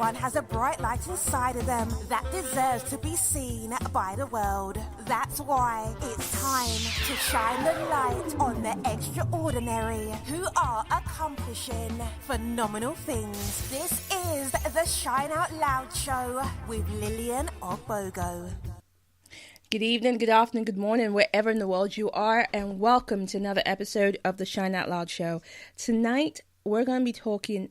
Everyone has a bright light inside of them that deserves to be seen by the world. That's why it's time to shine the light on the extraordinary who are accomplishing phenomenal things. This is the Shine Out Loud Show with Lillian Ogbogo. Good evening, good afternoon, good morning, wherever in the world you are, and welcome to another episode of the Shine Out Loud Show. Tonight, we're going to be talking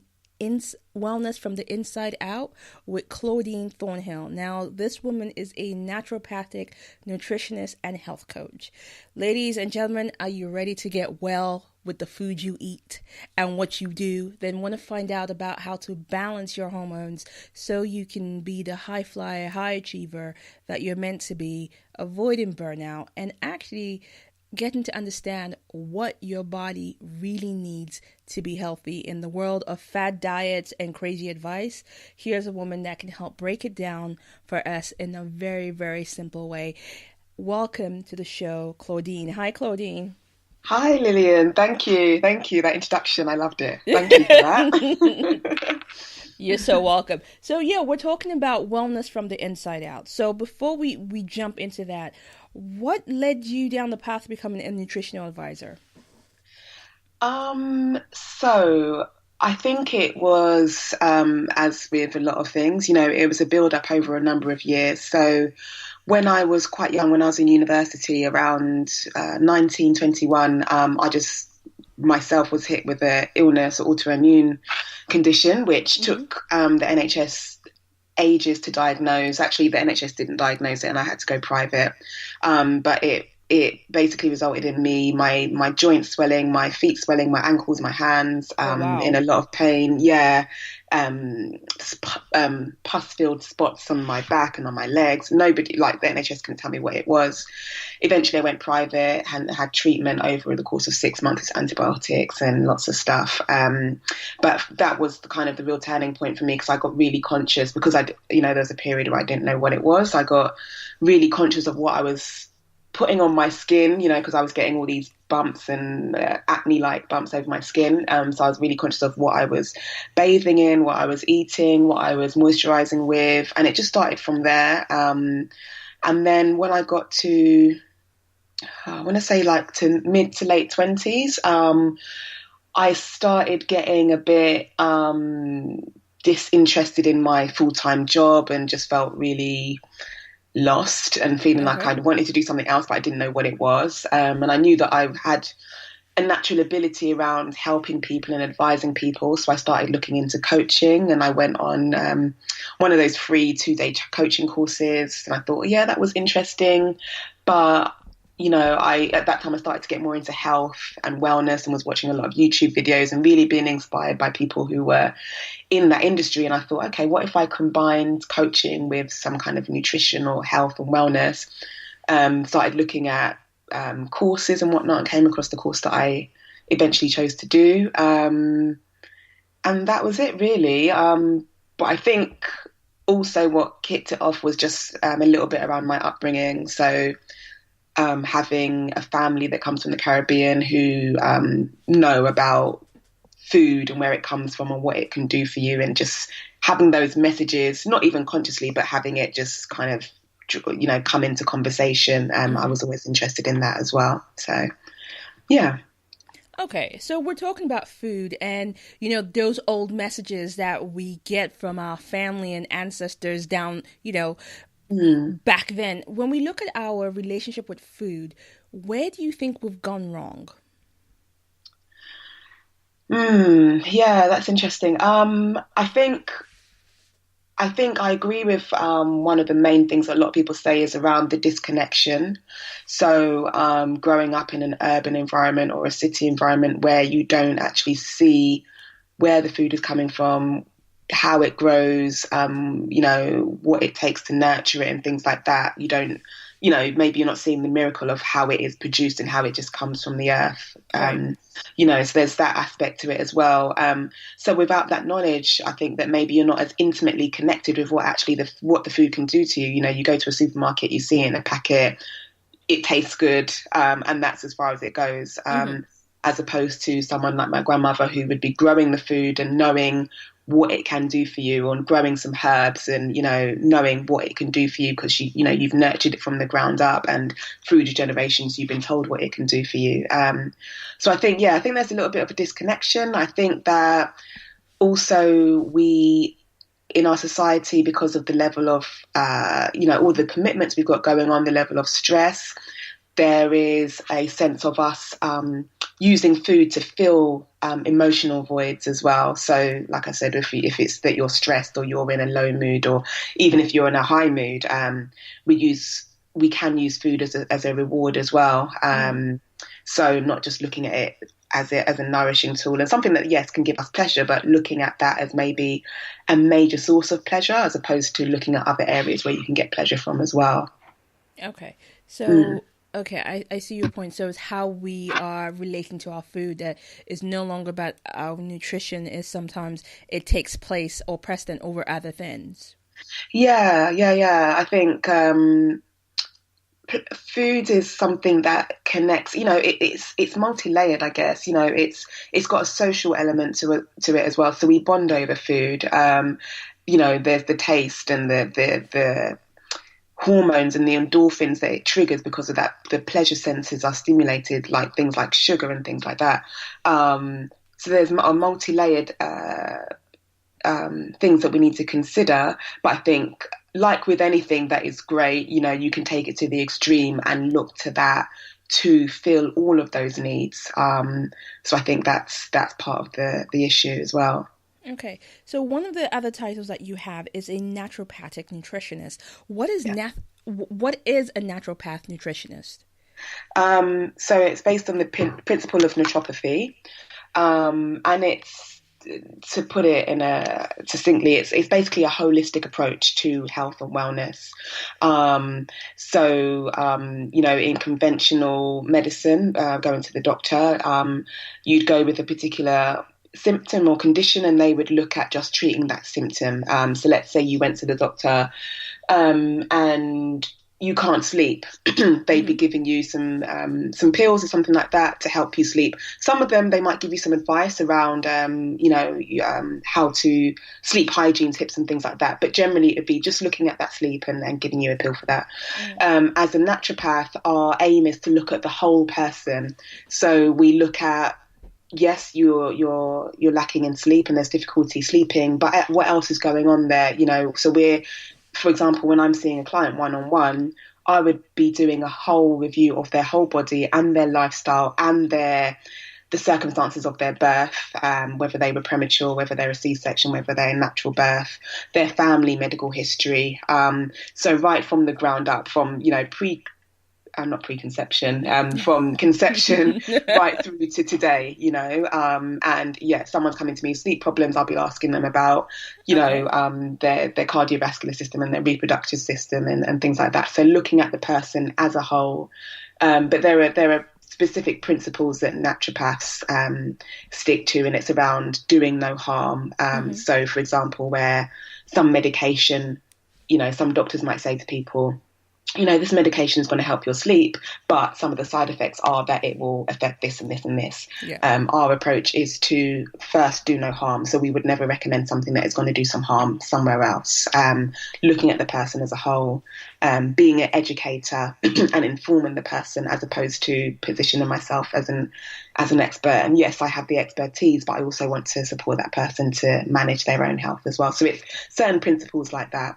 wellness from the inside out with Claudine Thornhill. Now, this woman is a naturopathic nutritionist and health coach. Ladies and gentlemen, are you ready to get well with the food you eat and what you do? Then want to find out about how to balance your hormones so you can be the high flyer, high achiever that you're meant to be, avoiding burnout, and actually getting to understand what your body really needs to be healthy. In the world of fad diets and crazy advice, here's a woman that can help break it down for us in a very, very simple way. Welcome to the show, Claudine. Hi, Claudine. Hi, Lillian. Thank you. That introduction, I loved it. Thank you for that. You're so welcome. So yeah, we're talking about wellness from the inside out. So before we jump into that, what led you down the path to becoming a nutritional advisor? So I think it was, as with a lot of things, it was a build up over a number of years. So when I was quite young, when I was in university around 19, 21, I just myself was hit with an illness, autoimmune condition, which took the NHS ages to diagnose. Actually, the NHS didn't diagnose it and I had to go private. But it basically resulted in me, my joints swelling, my feet swelling, my ankles, my hands, in a lot of pain. Yeah. Pus-filled spots on my back and on my legs. Nobody, like the NHS, couldn't tell me what it was. Eventually I went private and had treatment over the course of 6 months, antibiotics and lots of stuff. But that was the real turning point for me, because I got really conscious, because there was a period where I didn't know what it was. I got really conscious of what I was putting on my skin, because I was getting all these bumps and acne-like bumps over my skin. So I was really conscious of what I was bathing in, what I was eating, what I was moisturizing with. And it just started from there. And then when I got to, I want to say to mid to late 20s, I started getting a bit disinterested in my full-time job and just felt really lost and feeling like I wanted to do something else, but I didn't know what it was. And I knew that I had a natural ability around helping people and advising people. So I started looking into coaching, and I went on one of those free 2-day coaching courses. And I thought, yeah, that was interesting. But at that time I started to get more into health and wellness and was watching a lot of YouTube videos and really being inspired by people who were in that industry. And I thought, okay, what if I combined coaching with some kind of nutrition or health and wellness? Started looking at courses and whatnot, and came across the course that I eventually chose to do. And that was it, really. But I think also what kicked it off was just a little bit around my upbringing. So having a family that comes from the Caribbean who know about food and where it comes from and what it can do for you, and just having those messages, not even consciously, but having it just kind of, come into conversation. I was always interested in that as well. So, yeah. Okay, so we're talking about food and, those old messages that we get from our family and ancestors down, back then. When we look at our relationship with food, where do you think we've gone wrong? Yeah, that's interesting. I think I agree with one of the main things that a lot of people say is around the disconnection. So growing up in an urban environment or a city environment where you don't actually see where the food is coming from, how it grows, what it takes to nurture it and things like that. You don't, maybe you're not seeing the miracle of how it is produced and how it just comes from the earth. Right. So there's that aspect to it as well. So without that knowledge, I think that maybe you're not as intimately connected with what the food can do to you. You go to a supermarket, you see it in a packet, it tastes good, and that's as far as it goes. As opposed to someone like my grandmother who would be growing the food and knowing what it can do for you, on growing some herbs and, you know, knowing what it can do for you because you know, you've nurtured it from the ground up and through the generations you've been told what it can do for you. So I think there's a little bit of a disconnection. I think that also we, in our society, because of the level of, you know, all the commitments we've got going on, the level of stress, there is a sense of us using food to fill emotional voids as well. So, like I said, if it's that you're stressed or you're in a low mood, or even if you're in a high mood, we can use food as a reward as well. So, not just looking at it as a nourishing tool and something that, yes, can give us pleasure, but looking at that as maybe a major source of pleasure, as opposed to looking at other areas where you can get pleasure from as well. Okay, so. Okay, I see your point. So it's how we are relating to our food that is no longer about our nutrition, is sometimes it takes place or precedent over other things. Yeah. I think food is something that connects, you know, it's multi-layered, I guess. You know, it's got a social element to it as well. So we bond over food. You know, there's the taste and the hormones and the endorphins that it triggers because of that. The pleasure senses are stimulated, like things like sugar and things like that. So there's a multi-layered things that we need to consider. But I think, like with anything that is great, you know, you can take it to the extreme and look to that to fill all of those needs. So I think that's part of the issue as well. Okay, so one of the other titles that you have is a naturopathic nutritionist. What is what is a naturopath nutritionist? So it's based on the principle of naturopathy, and it's, to put it in succinctly, it's basically a holistic approach to health and wellness. You know, in conventional medicine, going to the doctor, you'd go with a particular symptom or condition and they would look at just treating that symptom. So let's say you went to the doctor and you can't sleep. They'd be giving you some pills or something like that to help you sleep. Some of them, they might give you some advice around, you know, how to sleep hygiene tips and things like that. But generally, it'd be just looking at that sleep and giving you a pill for that. As a naturopath, our aim is to look at the whole person. So we look at, yes, you're lacking in sleep and there's difficulty sleeping, but what else is going on there? You know, so for example, when I'm seeing a client one-on-one, I would be doing a whole review of their whole body and their lifestyle and the circumstances of their birth, whether they were premature, whether they're a C-section, whether they're a natural birth, their family medical history. So right from the ground up, from, you know, not preconception, from conception right through to today, you know, and yeah, someone's coming to me with sleep problems, I'll be asking them about, you know, their cardiovascular system and their reproductive system and things like that. So looking at the person as a whole, but there are specific principles that naturopaths stick to, and it's around doing no harm. So for example, where some medication, you know, some doctors might say to people, you know, this medication is going to help your sleep, but some of the side effects are that it will affect this and this and this. Our approach is to first do no harm. So we would never recommend something that is going to do some harm somewhere else. Looking at the person as a whole, being an educator and informing the person, as opposed to positioning myself as an expert. And yes, I have the expertise, but I also want to support that person to manage their own health as well. So it's certain principles like that.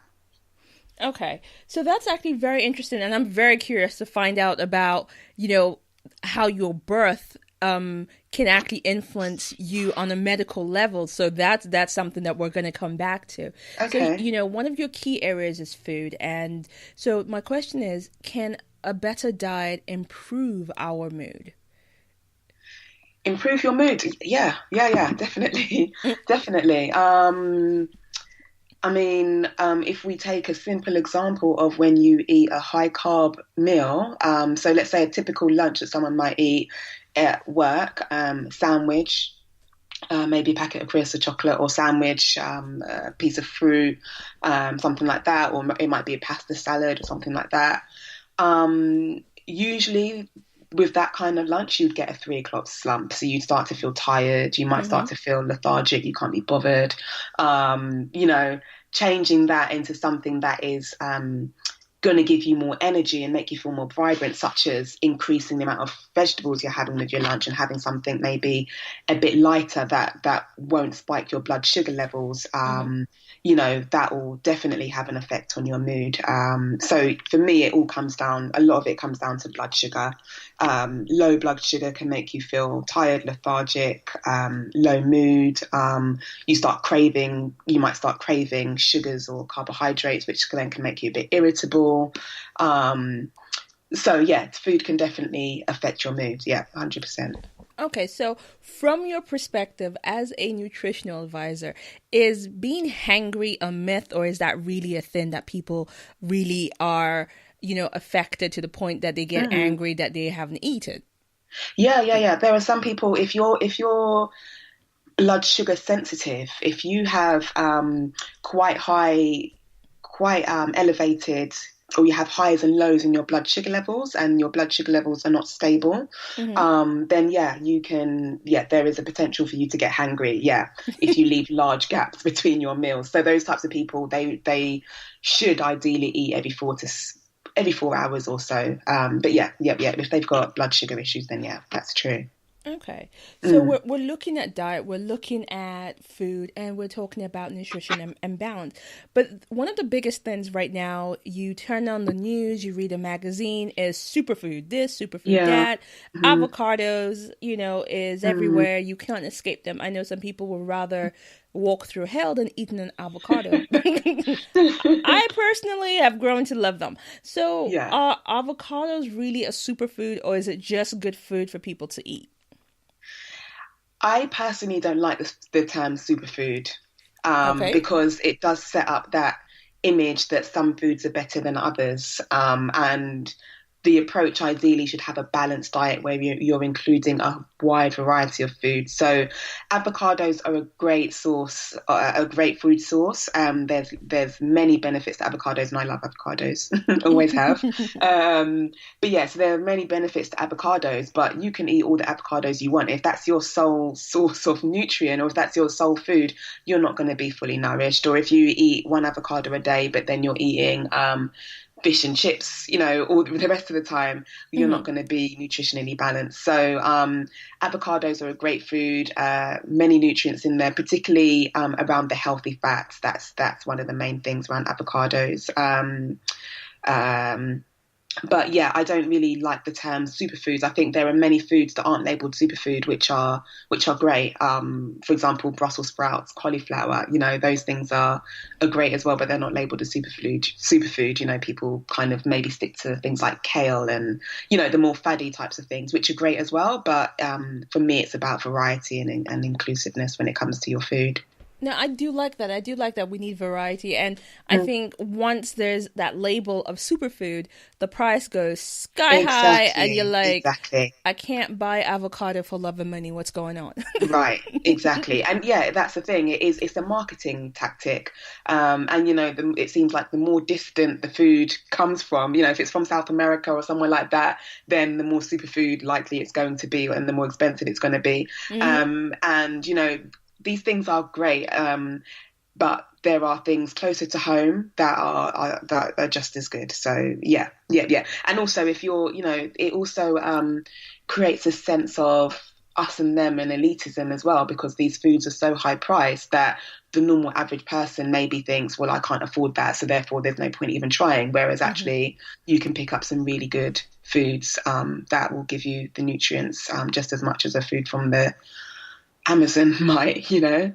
Okay, so that's actually very interesting, and I'm very curious to find out about, you know, how your birth can actually influence you on a medical level. So that's something that we're going to come back to. Okay. So, you know, one of your key areas is food, and so my question is, can a better diet improve our mood? Improve your mood? Yeah, definitely, definitely. I mean, if we take a simple example of when you eat a high carb meal, so let's say a typical lunch that someone might eat at work, sandwich, maybe a packet of crisps, a chocolate or sandwich, a piece of fruit, something like that, or it might be a pasta salad or something like that. Usually with that kind of lunch, you'd get a 3 o'clock slump. So you'd start to feel tired. You might start to feel lethargic. You can't be bothered. Changing that into something that is going to give you more energy and make you feel more vibrant, such as increasing the amount of vegetables you're having with your lunch and having something maybe a bit lighter that won't spike your blood sugar levels. That will definitely have an effect on your mood. So for me, a lot of it comes down to blood sugar. Low blood sugar can make you feel tired, lethargic, low mood. You might start craving sugars or carbohydrates, which then can make you a bit irritable. Food can definitely affect your mood. Yeah, 100%. Okay, so from your perspective as a nutritional advisor, is being hangry a myth, or is that really a thing that people really are, affected to the point that they get angry that they haven't eaten? Yeah. There are some people, if you're blood sugar sensitive, if you have quite elevated, or you have highs and lows in your blood sugar levels, and your blood sugar levels are not stable, then there is a potential for you to get hangry. Yeah, if you leave large gaps between your meals. So those types of people, they should ideally eat every 4 hours or so. If they've got blood sugar issues, then yeah, that's true. Okay. So we're looking at diet, we're looking at food, and we're talking about nutrition and balance. But one of the biggest things right now, you turn on the news, you read a magazine, is superfood this, superfood that. Avocados, is everywhere. You can't escape them. I know some people would rather walk through hell than eating an avocado. I personally have grown to love them. So are avocados really a superfood, or is it just good food for people to eat? I personally don't like the term superfood because it does set up that image that some foods are better than others. And the approach ideally should have a balanced diet where you're including a wide variety of foods. So avocados are a great source, a great food source. There's many benefits to avocados, and I love avocados, always have. So there are many benefits to avocados, but you can eat all the avocados you want. If that's your sole source of nutrient, or if that's your sole food, you're not going to be fully nourished. Or if you eat one avocado a day, but then you're eating fish and chips, all the rest of the time, you're not going to be nutritionally balanced. So avocados are a great food, many nutrients in there, particularly around the healthy fats. That's one of the main things around avocados. But yeah, I don't really like the term superfoods. I think there are many foods that aren't labelled superfood, which are great. For example, Brussels sprouts, cauliflower, those things are great as well, but they're not labelled as superfood. People kind of maybe stick to things like kale and, the more faddy types of things, which are great as well. But for me, it's about variety and inclusiveness when it comes to your food. No, I do like that. I do like that we need variety. And I think once there's that label of superfood, the price goes sky high and you're like, I can't buy avocado for love and money. What's going on? Right, exactly. And yeah, that's the thing. It's a marketing tactic. It seems like the more distant the food comes from, if it's from South America or somewhere like that, then the more superfood likely it's going to be and the more expensive it's going to be. These things are great, but there are things closer to home that are just as good. So yeah. And also, if you're, it also creates a sense of us and them and elitism as well, because these foods are so high priced that the normal average person maybe thinks, well, I can't afford that, so therefore there's no point even trying. Whereas actually, you can pick up some really good foods that will give you the nutrients just as much as a food from the Amazon might, from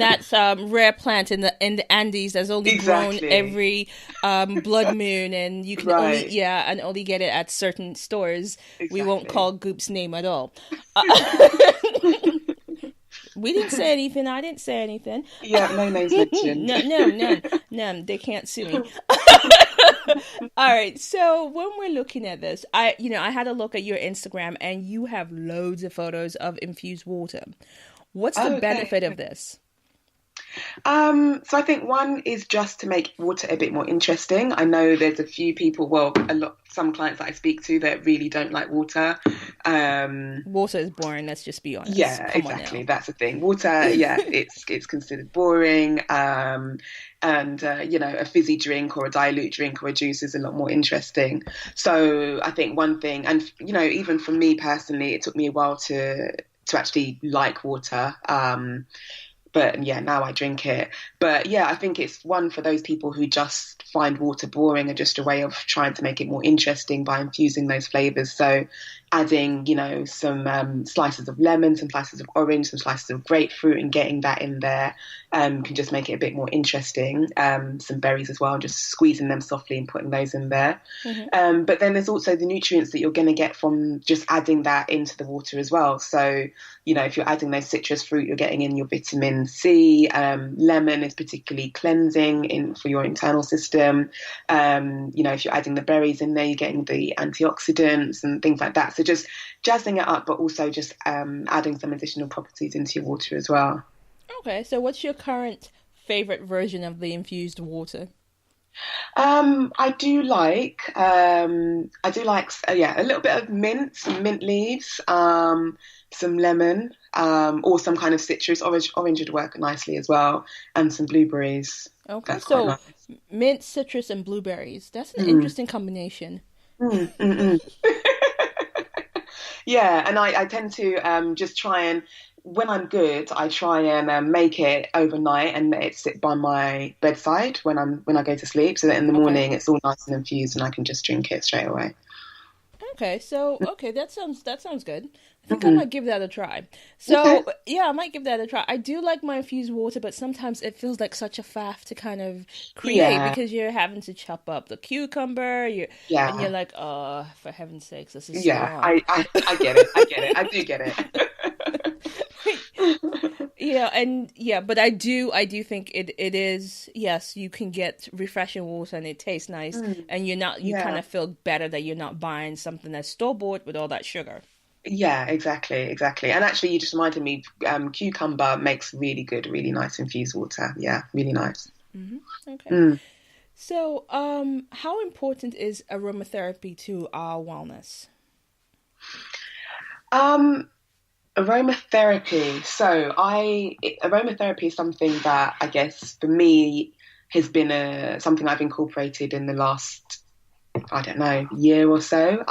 that rare plant in the Andes that's only grown every blood moon, and you can only get it at certain stores. Exactly. We won't call Goop's name at all. We didn't say anything. I didn't say anything. Yeah, no names mentioned. No. They can't sue me. All right. So when we're looking at this, I had a look at your Instagram, and you have loads of photos of infused water. What's the benefit of this? So I think one is just to make water a bit more interesting. I know there's a few people, some clients that I speak to that really don't like water. Water is boring. Let's just be honest. Yeah, Come on exactly. now. That's the thing. Water, yeah, it's considered boring. A fizzy drink or a dilute drink or a juice is a lot more interesting. So I think one thing, and even for me personally, it took me a while to actually like water. But yeah, now I drink it. But yeah, I think it's one for those people who just find water boring and just a way of trying to make it more interesting by infusing those flavors. So adding, some slices of lemon, some slices of orange, some slices of grapefruit, and getting that in there can just make it a bit more interesting. Some berries as well, just squeezing them softly and putting those in there. But then there's also the nutrients that you're going to get from just adding that into the water as well. So, if you're adding those citrus fruit, you're getting in your vitamin C. Lemon is particularly cleansing for your internal system. If you're adding the berries in there, you're getting the antioxidants and things like that. So just jazzing it up, but also just adding some additional properties into your water as well. Okay, so what's your current favorite version of the infused water? I do like a little bit of mint, some mint leaves, some lemon, or some kind of citrus. Orange would work nicely as well, and some blueberries. Okay, That's quite so nice. mint, citrus, and blueberries. That's an interesting combination. Mm, mm, mm. Yeah, and I tend to just try and, when I'm good, I try and make it overnight and let it sit by my bedside when I go to sleep, so that in the Okay. morning it's all nice and infused and I can just drink it straight away. Okay, that sounds good. I think I Hmm. might give that a try. Okay. So yeah, I might give that a try. I do like my infused water, but sometimes it feels like such a faff to kind of create Yeah, because you're having to chop up the cucumber, and you're yeah, like, oh, for heaven's sakes, this is so yeah. long. I get it. I get it. I do get it. Yeah, and yeah, but I do think it is, yes, you can get refreshing water and it tastes nice, Mm, and you kind yeah. of feel better that you're not buying something that's store bought with all that sugar. Yeah, exactly, exactly. And actually, you just reminded me, cucumber makes really good, really nice infused water. Yeah, really nice. Okay. Mm. So, how important is aromatherapy to our wellness? Um, Aromatherapy. Aromatherapy is something that I guess for me has been something I've incorporated in the last, I don't know, year or so.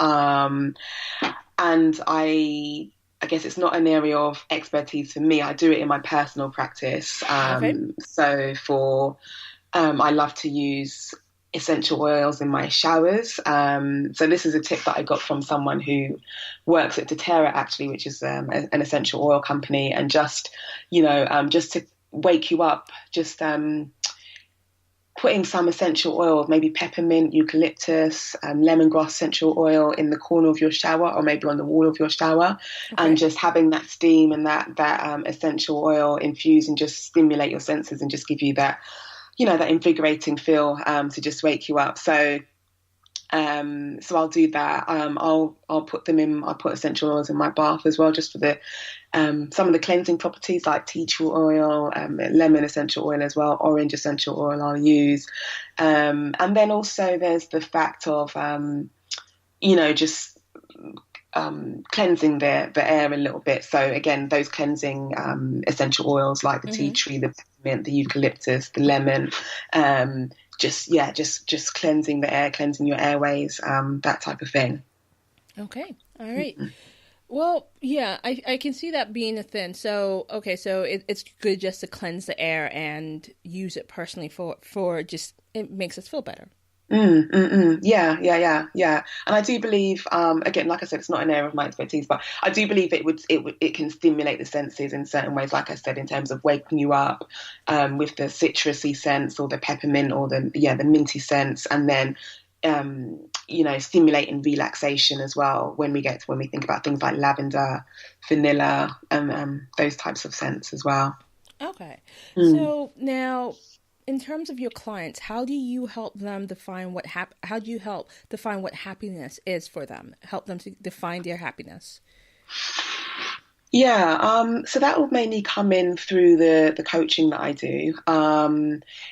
And I guess it's not an area of expertise for me. I do it in my personal practice. Okay. I love to use essential oils in my showers. So this is a tip that I got from someone who works at doTERRA, actually, which is an essential oil company, and just to wake you up, just putting some essential oil, maybe peppermint, eucalyptus, lemongrass essential oil in the corner of your shower or maybe on the wall of your shower, and Okay. just having that steam and that essential oil infuse and just stimulate your senses and just give you that, that invigorating feel, to just wake you up. So I'll do that. I'll put them in. I'll put essential oils in my bath as well, just for the some of the cleansing properties like tea tree oil, lemon essential oil as well, orange essential oil I'll use, and then also there's the fact of just cleansing the air a little bit. So again, those cleansing essential oils like the tea Mm-hmm. tree, the peppermint, the eucalyptus, the lemon, just cleansing the air, cleansing your airways, that type of thing. Okay. All right. Well, yeah, I can see that being a thing. So, okay, so it's good just to cleanse the air and use it personally for just, it makes us feel better. Yeah, yeah, yeah, yeah. And I do believe, again, like I said, it's not an area of my expertise, but I do believe it can stimulate the senses in certain ways. Like I said, in terms of waking you up, with the citrusy sense or the peppermint or the minty sense, and then stimulating relaxation as well when we think about things like lavender, vanilla, and those types of scents as well. Okay. Mm. So now, in terms of your clients, how do you help them define how do you help define what happiness is for them? Help them to define their happiness. Yeah, so that will mainly come in through the coaching that I do.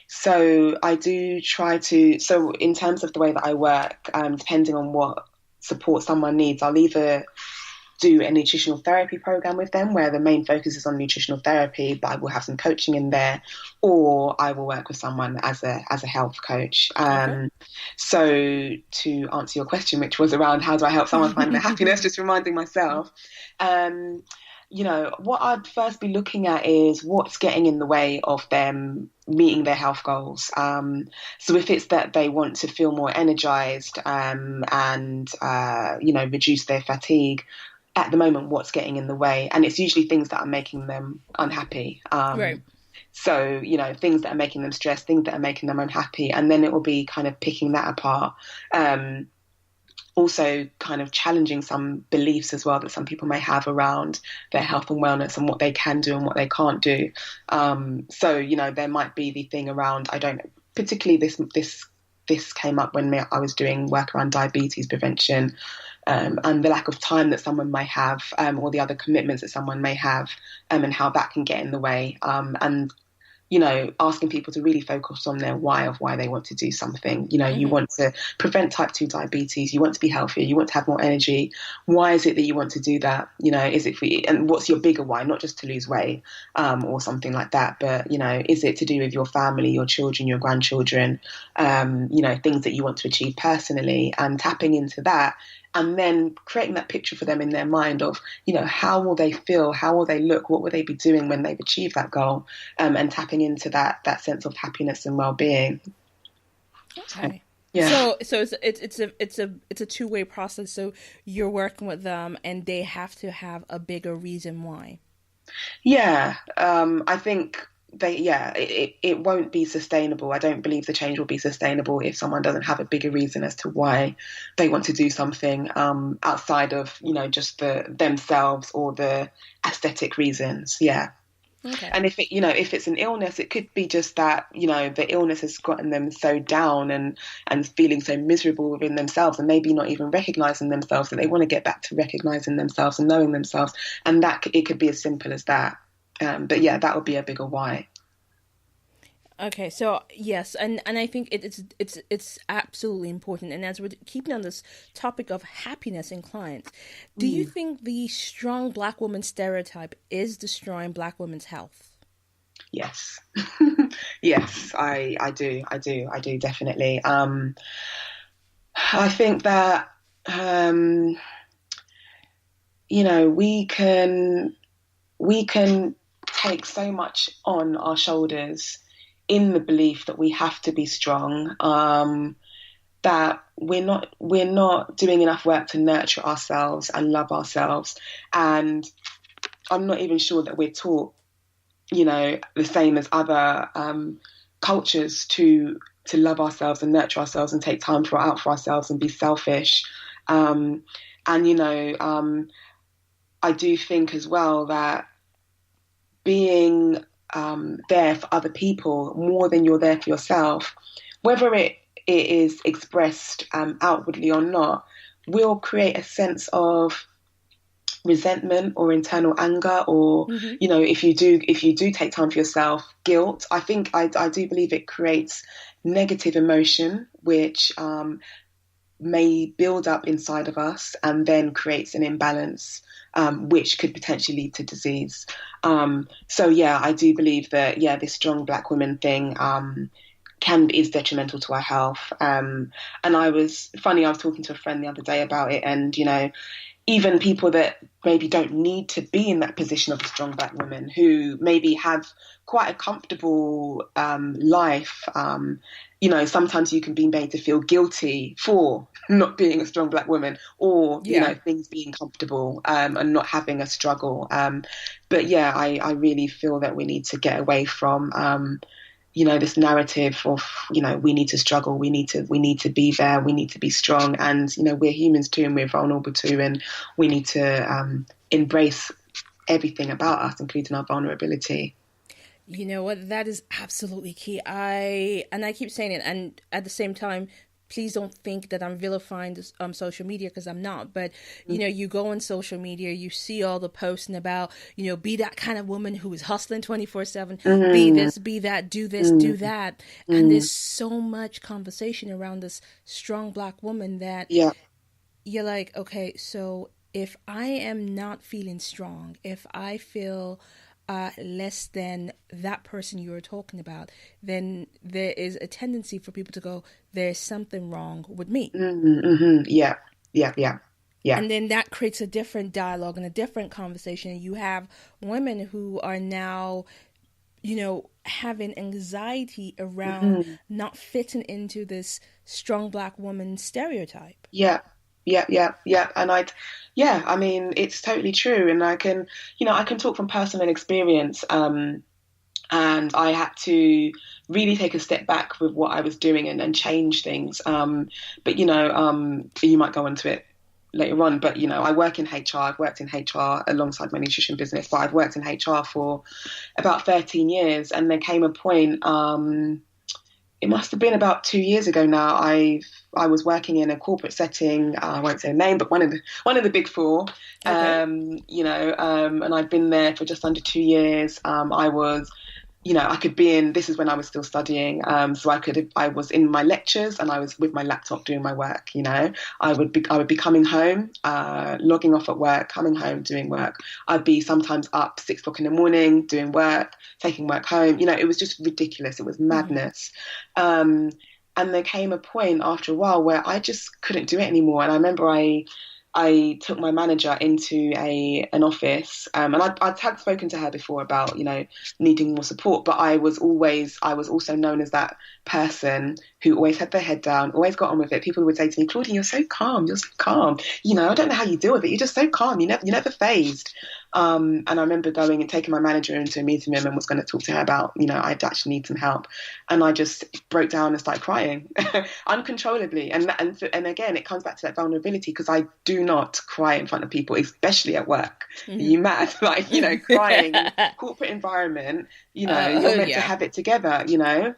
So I do try to, so in terms of the way that I work, depending on what support someone needs, I'll either do a nutritional therapy program with them where the main focus is on nutritional therapy, but I will have some coaching in there, or I will work with someone as a health coach. Okay. So to answer your question, which was around how do I help someone find their happiness, just reminding myself, um, what I'd first be looking at is what's getting in the way of them meeting their health goals. So if it's that they want to feel more energized and reduce their fatigue, at the moment, what's getting in the way? And it's usually things that are making them unhappy. Right. So, things that are making them stressed, things that are making them unhappy. And then it will be kind of picking that apart. Also kind of challenging some beliefs as well that some people may have around their health and wellness and what they can do and what they can't do. So, there might be the thing around, I don't know, particularly this came up when I was doing work around diabetes prevention, and the lack of time that someone may have, or the other commitments that someone may have, and how that can get in the way. And asking people to really focus on their why of why they want to do something. You want to prevent type 2 diabetes, you want to be healthier, you want to have more energy. Why is it that you want to do that? Is it for you? And what's your bigger why? Not just to lose weight, or something like that, but, is it to do with your family, your children, your grandchildren, things that you want to achieve personally, and tapping into that. And then creating that picture for them in their mind of, how will they feel? How will they look? What will they be doing when they've achieved that goal? And tapping into that sense of happiness and well-being. Okay. Yeah. So it's a two-way process. So you're working with them, and they have to have a bigger reason why. Yeah. I think it won't be sustainable. I don't believe the change will be sustainable if someone doesn't have a bigger reason as to why they want to do something, outside of, just themselves or the aesthetic reasons. Yeah. Okay. And if it's an illness, it could be just that, the illness has gotten them so down and feeling so miserable within themselves, and maybe not even recognizing themselves, that they want to get back to recognizing themselves and knowing themselves. And it could be as simple as that. But yeah, that would be a bigger why. Okay, so yes, and I think it's absolutely important. And as we're keeping on this topic of happiness in clients, do you think the strong Black woman stereotype is destroying Black women's health? Yes. Yes, I do definitely. I think that we can take so much on our shoulders in the belief that we have to be strong, that we're not doing enough work to nurture ourselves and love ourselves. And I'm not even sure that we're taught, the same as other cultures to love ourselves and nurture ourselves and take time out for ourselves and be selfish. I do think as well that being there for other people more than you're there for yourself, whether it is expressed outwardly or not, will create a sense of resentment or internal anger, or if you do take time for yourself, guilt. I think I do believe it creates negative emotion, which may build up inside of us and then creates an imbalance, which could potentially lead to disease. So yeah, I do believe that, this strong Black woman thing is detrimental to our health. And I was talking to a friend the other day about it, and even people that maybe don't need to be in that position of a strong Black woman, who maybe have quite a comfortable life. Sometimes you can be made to feel guilty for not being a strong Black woman, or, things being comfortable and not having a struggle. But yeah, I really feel that we need to get away from, this narrative of, we need to struggle, we need to be there, we need to be strong. And, we're humans too, and we're vulnerable too. And we need to embrace everything about us, including our vulnerability. You know what? That is absolutely key. I keep saying it, and at the same time, please don't think that I'm vilifying this, social media, because I'm not. But, you know, you go on social media, you see all the posting about, you know, be that kind of woman who is hustling 24/7, be this, be that, do this, do that. And there's so much conversation around this strong Black woman that you're like, okay, so if I am not feeling strong, if I feel less than that person you were talking about, then there is a tendency for people to go, there's something wrong with me. Yeah. And then that creates a different dialogue and a different conversation. You have women who are now, you know, having anxiety around not fitting into this strong Black woman stereotype. Yeah. And I mean, it's totally true. And I can talk from personal experience. And I had to really take a step back with what I was doing and change things. But, you know, you might go into it later on, but, you know, I work in HR. I've worked in HR alongside my nutrition business, but I've worked in HR for about 13 years. And there came a point, it must have been about 2 years ago now. I was working in a corporate setting. I won't say a name, but one of the big four. Okay. You know, and I'd been there for just under 2 years. I was, you know, I could be in. This is when I was still studying. So I was in my lectures and I was with my laptop doing my work. You know, I would be coming home, logging off at work, coming home, doing work. I'd be sometimes up 6 o'clock in the morning doing work, taking work home. You know, it was just ridiculous. It was madness. And there came a point after a while where I just couldn't do it anymore. And I remember I took my manager into an office, and I'd had spoken to her before about, you know, needing more support, but I was also known as that person who always had their head down, always got on with it. People would say to me, Claudine, you're so calm. You know, I don't know how you deal with it. You're just so calm. You're never fazed. And I remember going and taking my manager into a meeting room and was going to talk to her about, you know, I'd actually need some help. And I just broke down and started crying uncontrollably. And again, it comes back to that vulnerability, because I do not cry in front of people, especially at work. Are you mad? Like, you know, crying in a corporate environment, you know, you're meant to have it together, you know.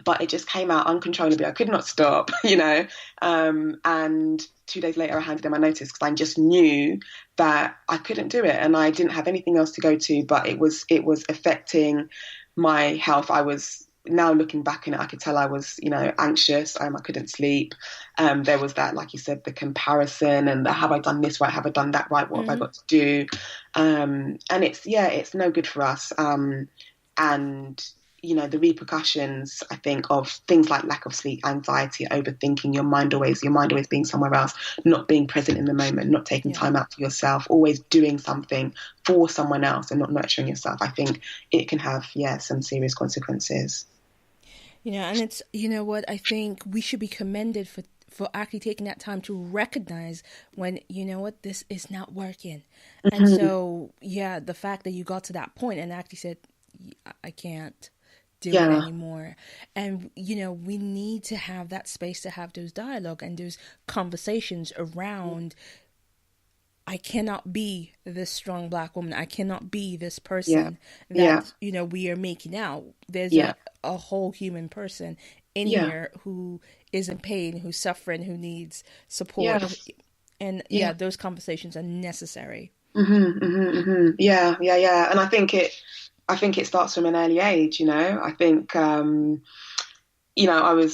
But it just came out uncontrollably. I could not stop, you know. And 2 days later, I handed in my notice because I just knew that I couldn't do it, and I didn't have anything else to go to. But it was affecting my health. I was, now looking back on it, I could tell I was, you know, anxious. I couldn't sleep. There was that, like you said, the comparison and the, have I done this right? Have I done that right? What have I got to do? And it's no good for us. And you know, the repercussions, I think, of things like lack of sleep, anxiety, overthinking, your mind always being somewhere else, not being present in the moment, not taking time out for yourself, always doing something for someone else and not nurturing yourself. I think it can have, some serious consequences. You know, and it's, you know what, I think we should be commended for actually taking that time to recognize when, you know what, this is not working. And so, the fact that you got to that point and actually said, I can't do it anymore. And, you know, we need to have that space to have those dialogue and those conversations around, I cannot be this strong Black woman. I cannot be this person that, you know, we are making out. There's a whole human person in here who is in pain, who's suffering, who needs support. And those conversations are necessary. Yeah. And I think it starts from an early age, you know. I think, you know, I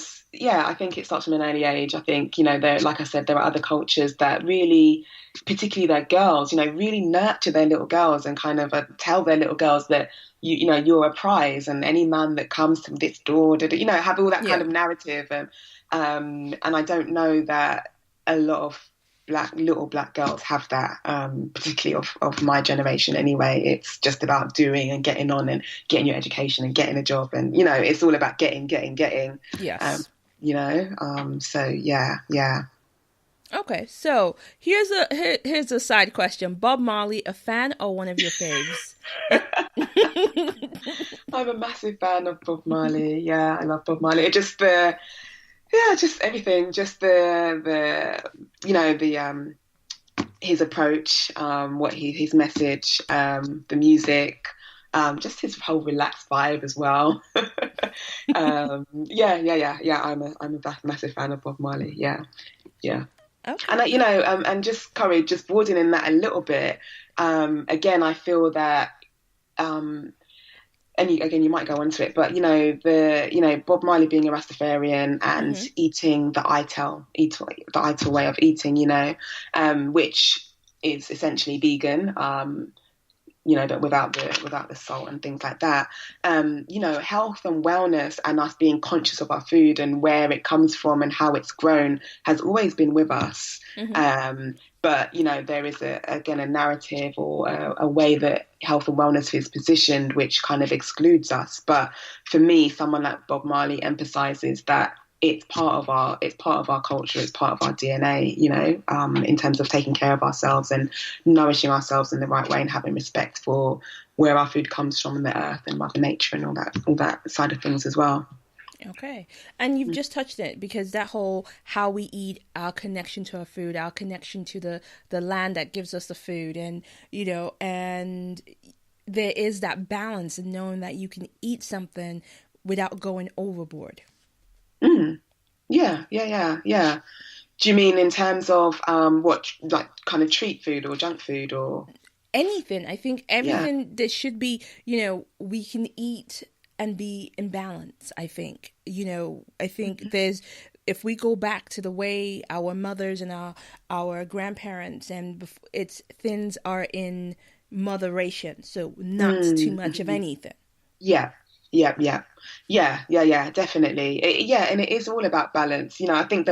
think it starts from an early age. I think, you know, like I said, there are other cultures that really, particularly their girls, you know, really nurture their little girls and kind of tell their little girls that, you know, you're a prize, and any man that comes to this door, you know, have all that kind of narrative. And I don't know that a lot of little black girls have that, particularly of my generation anyway. It's just about doing and getting on and getting your education and getting a job, and, you know, it's all about getting. Yes. You know, so yeah. Okay, so here's a side question. Bob Marley, a fan or one of your faves? I'm a massive fan of Bob Marley. Yeah, I love Bob Marley. Just everything. Just the you know, the his approach, his message, the music, just his whole relaxed vibe as well. Yeah. I'm a massive fan of Bob Marley. Yeah. Okay. And and just Corey, just broadening that a little bit. Again, I feel that, and you might go on to it, but Bob Marley being a Rastafarian and eating the ITIL way of eating, which is essentially vegan. But without the salt and things like that. Health and wellness and us being conscious of our food and where it comes from and how it's grown has always been with us. But there is a narrative or a way that health and wellness is positioned, which kind of excludes us. But for me, someone like Bob Marley emphasizes that it's part of our culture, it's part of our DNA, in terms of taking care of ourselves and nourishing ourselves in the right way and having respect for where our food comes from in the earth and Mother Nature and all that side of things as well. Okay. And you've just touched it, because that whole how we eat, our connection to our food, our connection to the land that gives us the food, and and there is that balance in knowing that you can eat something without going overboard. Yeah. Do you mean in terms of what, like kind of treat food or junk food or anything? I think everything that should be, we can eat and be in balance. I think, there's, if we go back to the way our mothers and our grandparents, and things are in moderation, so not too much of anything. Yeah, definitely. And it is all about balance. I think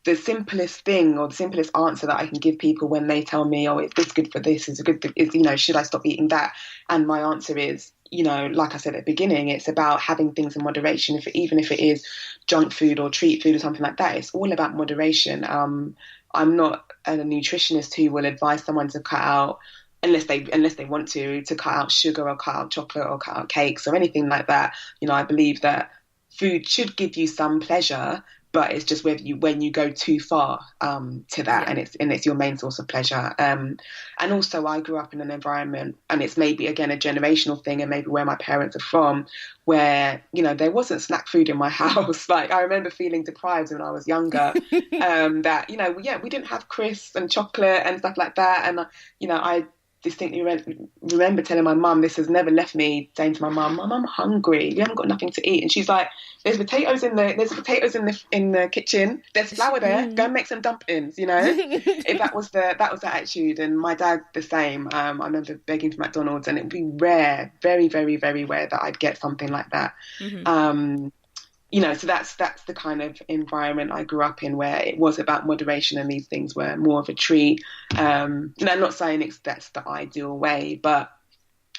the simplest thing or the simplest answer that I can give people when they tell me, oh, is this good for this? Should I stop eating that? And my answer is, like I said at the beginning, it's about having things in moderation. Even if it is junk food or treat food or something like that, it's all about moderation. I'm not a nutritionist who will advise someone to cut out, unless they want to cut out sugar or cut out chocolate or cut out cakes or anything like that. I believe that food should give you some pleasure, but it's just when you go too far to that, and it's your main source of pleasure. And also, I grew up in an environment, and it's maybe again a generational thing, and maybe where my parents are from, where there wasn't snack food in my house. Like, I remember feeling deprived when I was younger. That we didn't have crisps and chocolate and stuff like that, and I distinctly remember telling my mum, this has never left me, saying to my mum, I'm hungry, we haven't got nothing to eat. And she's like, there's potatoes in the kitchen, there's flour there, go and make some dumplings. That was the attitude. And my dad the same. I remember begging for McDonald's, and it would be rare, very, very, very rare that I'd get something like that. So that's the kind of environment I grew up in, where it was about moderation and these things were more of a treat. I'm not saying that's the ideal way, but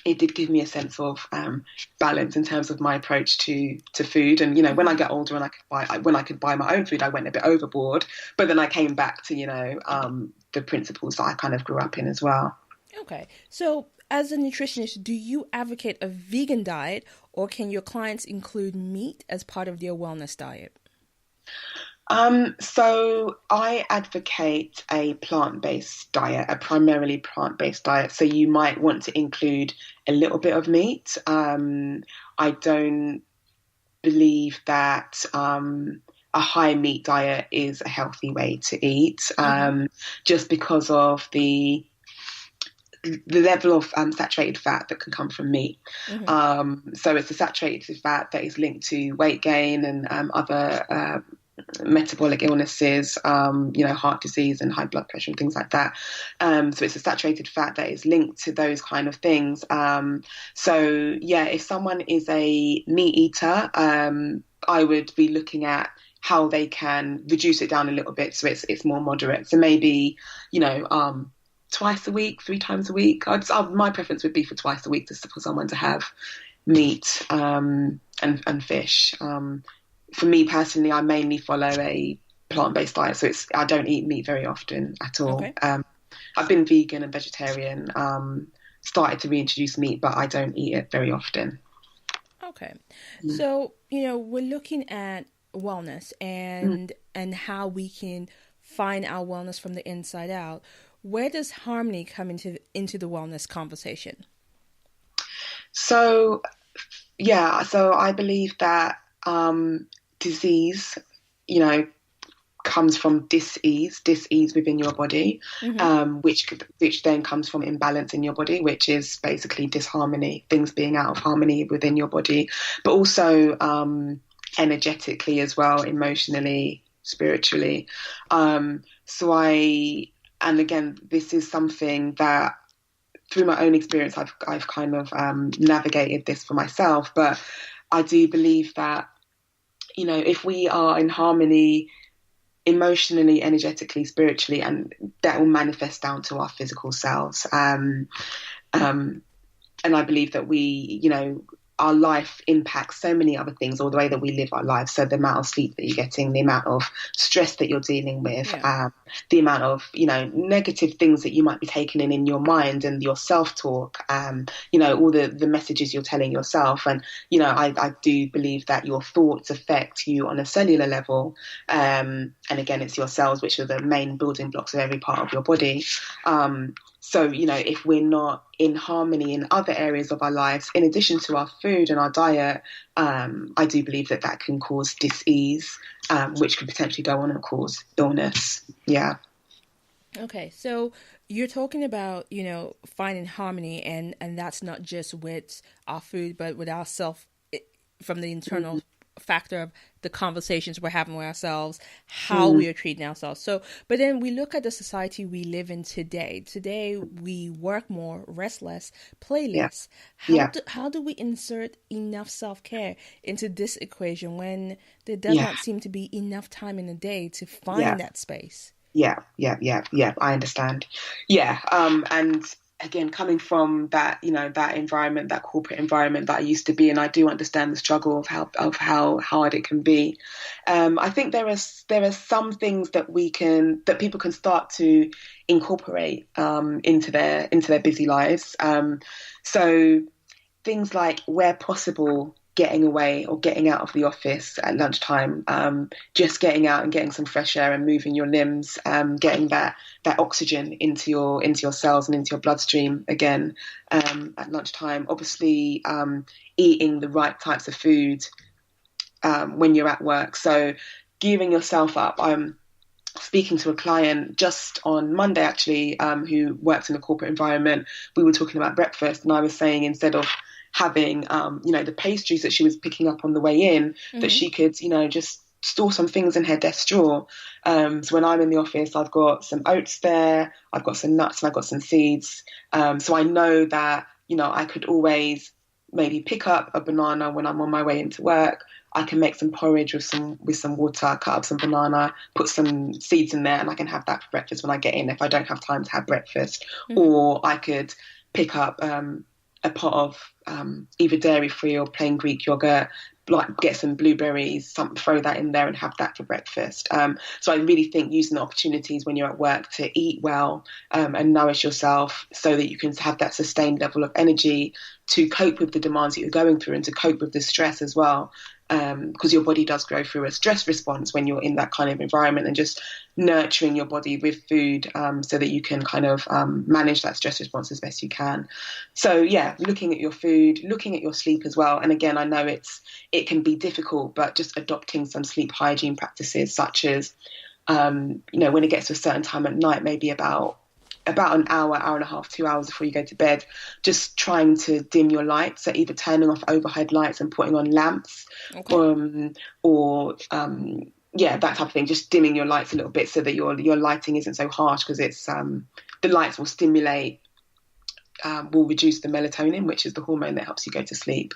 it did give me a sense of balance in terms of my approach to food. And when I get older and when I could buy my own food, I went a bit overboard, but then I came back to the principles that I kind of grew up in as well. Okay, so as a nutritionist, do you advocate a vegan diet, or can your clients include meat as part of their wellness diet? So I advocate a plant-based diet, a primarily plant-based diet. So you might want to include a little bit of meat. I don't believe that a high meat diet is a healthy way to eat, just because of the level of saturated fat that can come from meat. So it's a saturated fat that is linked to weight gain and other metabolic illnesses, heart disease and high blood pressure and things like that. So it's a saturated fat that is linked to those kind of things. If someone is a meat eater, I would be looking at how they can reduce it down a little bit so it's more moderate. So maybe, twice a week, 3 times a week. My preference would be for twice a week, just for someone to have meat and fish. For me personally, I mainly follow a plant-based diet, so I don't eat meat very often at all. Okay. I've been vegan and vegetarian, started to reintroduce meat, but I don't eat it very often. Okay. So, we're looking at wellness and how we can find our wellness from the inside out. Where does harmony come into the wellness conversation? So, so I believe that disease, comes from dis-ease within your body, which then comes from imbalance in your body, which is basically disharmony, things being out of harmony within your body, but also energetically as well, emotionally, spiritually. And again, this is something that through my own experience, I've kind of navigated this for myself, but I do believe that, if we are in harmony emotionally, energetically, spiritually, and that will manifest down to our physical selves. And I believe that our life impacts so many other things, or the way that we live our lives. So the amount of sleep that you're getting, the amount of stress that you're dealing with, the amount of, negative things that you might be taking in your mind, and your self-talk, all the messages you're telling yourself. And, I do believe that your thoughts affect you on a cellular level. And again, it's your cells, which are the main building blocks of every part of your body. So, if we're not in harmony in other areas of our lives, in addition to our food and our diet, I do believe that can cause dis-ease, which could potentially go on and cause illness. Yeah. Okay, so you're talking about, finding harmony, and that's not just with our food, but with ourself, from the internal factor of the conversations we're having with ourselves, how we are treating ourselves. So, but then we look at the society we live in today. Today, we work more, rest less, play less. How do we insert enough self-care into this equation when there does not seem to be enough time in the day to find that space? Yeah. I understand. Yeah. And again, coming from that, that environment, that corporate environment that I used to be in, I do understand the struggle of how hard it can be. I think there are some things that people can start to incorporate into their busy lives. So things like, where possible, getting away or getting out of the office at lunchtime, just getting out and getting some fresh air and moving your limbs, getting that oxygen into your cells and into your bloodstream again at lunchtime. Obviously, eating the right types of food when you're at work. So gearing yourself up. I'm speaking to a client just on Monday, actually, who works in a corporate environment. We were talking about breakfast, and I was saying, instead of having, the pastries that she was picking up on the way in, that she could, just store some things in her desk drawer. So when I'm in the office, I've got some oats there, I've got some nuts, and I've got some seeds. So I know that, I could always maybe pick up a banana when I'm on my way into work. I can make some porridge with some water, cut up some banana, put some seeds in there, and I can have that for breakfast when I get in if I don't have time to have breakfast. Or I could pick up a pot of either dairy-free or plain Greek yogurt, like get some blueberries, throw that in there and have that for breakfast. So I really think using the opportunities when you're at work to eat well and nourish yourself, so that you can have that sustained level of energy to cope with the demands that you're going through, and to cope with the stress as well. Because your body does go through a stress response when you're in that kind of environment, and just nurturing your body with food so that you can kind of manage that stress response as best you can. So looking at your food, looking at your sleep as well. And again, I know it can be difficult, but just adopting some sleep hygiene practices, such as when it gets to a certain time at night, maybe about an hour and a half, 2 hours before you go to bed, just trying to dim your lights. So either turning off overhead lights and putting on lamps, or that type of thing, just dimming your lights a little bit so that your lighting isn't so harsh, because it's the lights will will reduce the melatonin, which is the hormone that helps you go to sleep.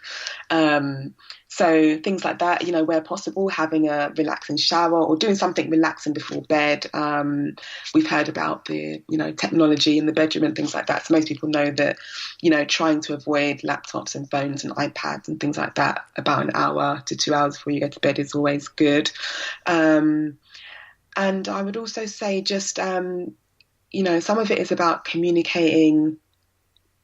So things like that, where possible, having a relaxing shower or doing something relaxing before bed. We've heard about the, technology in the bedroom and things like that. So most people know that, trying to avoid laptops and phones and iPads and things like that about an hour to 2 hours before you go to bed is always good. And I would also say just, some of it is about communicating,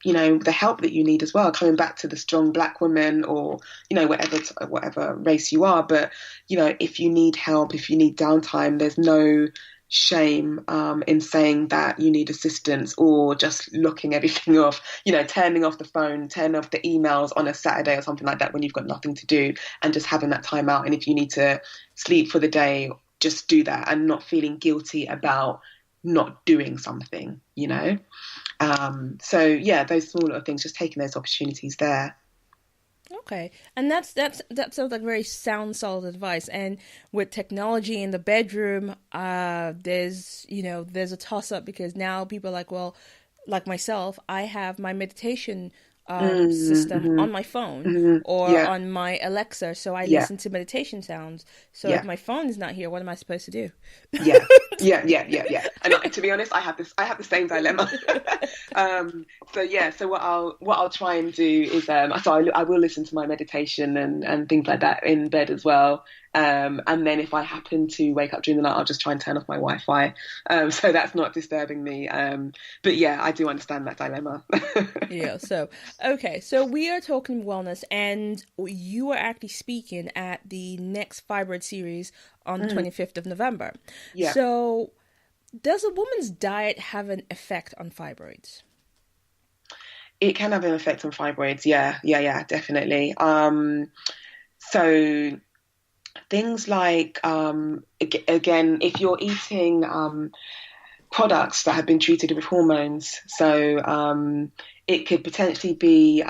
the help that you need as well, coming back to the strong Black woman, or, whatever race you are. But, if you need help, if you need downtime, there's no shame in saying that you need assistance, or just looking everything off, turning off the phone, turning off the emails on a Saturday or something like that when you've got nothing to do, and just having that time out. And if you need to sleep for the day, just do that, and not feeling guilty about not doing something, So yeah, those small little things, just taking those opportunities there. Okay, and that sounds like very sound, solid advice. And with technology in the bedroom, there's a toss up, because now people are like, well, like myself, I have my meditation system on my phone or on my Alexa, so I listen to meditation sounds. So if my phone is not here, what am I supposed to do? Yeah. And to be honest, I have the same dilemma. So what I'll try and do is, I will listen to my meditation and things like that in bed as well. And then if I happen to wake up during the night, I'll just try and turn off my Wi-Fi, so that's not disturbing me. But yeah, I do understand that dilemma. Yeah. So we are talking wellness, and you are actually speaking at the next Fibroid series on the 25th of November. Yeah. So does a woman's diet have an effect on fibroids? It can have an effect on fibroids. Yeah, definitely. So things like, again, if you're eating products that have been treated with hormones, so it could potentially be,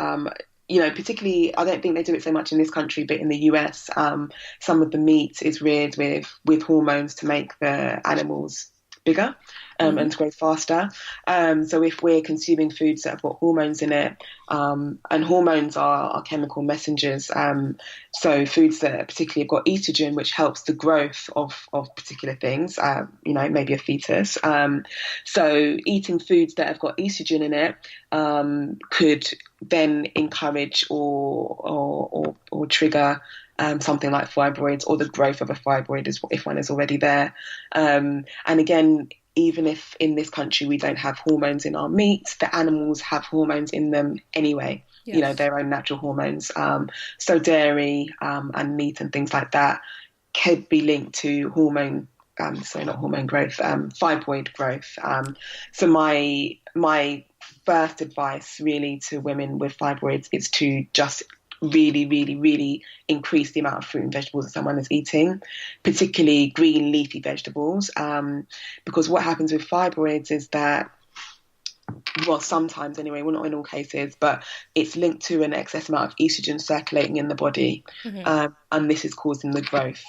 particularly, I don't think they do it so much in this country, but in the US, some of the meat is reared with hormones to make the animals bigger and to grow faster. So if we're consuming foods that have got hormones in it, and hormones are chemical messengers, so foods that particularly have got estrogen, which helps the growth of particular things, maybe a fetus. So eating foods that have got estrogen in it could then encourage or trigger something like fibroids, or the growth of a fibroid if one is already there. And again, even if in this country we don't have hormones in our meat, the animals have hormones in them anyway. Yes. Their own natural hormones. So dairy and meat and things like that could be linked to hormone. Not hormone growth, fibroid growth. So my first advice really to women with fibroids is to just really, really, really increase the amount of fruit and vegetables that someone is eating, particularly green leafy vegetables. Because what happens with fibroids is that, well, sometimes anyway, well, not in all cases, but it's linked to an excess amount of estrogen circulating in the body, and this is causing the growth.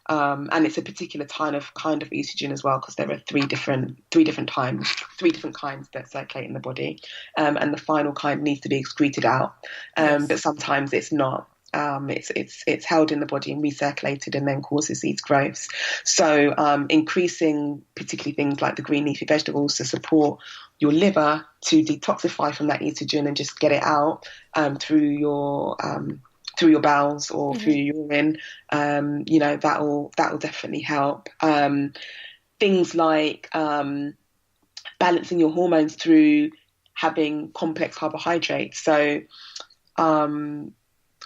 And it's a particular kind of estrogen as well, because there are three different kinds that circulate in the body, and the final kind needs to be excreted out. But sometimes it's not. It's held in the body and recirculated, and then causes these growths. So increasing particularly things like the green leafy vegetables to support your liver to detoxify from that estrogen and just get it out through your bowels or through your urine, that will definitely help. Things like balancing your hormones through having complex carbohydrates. So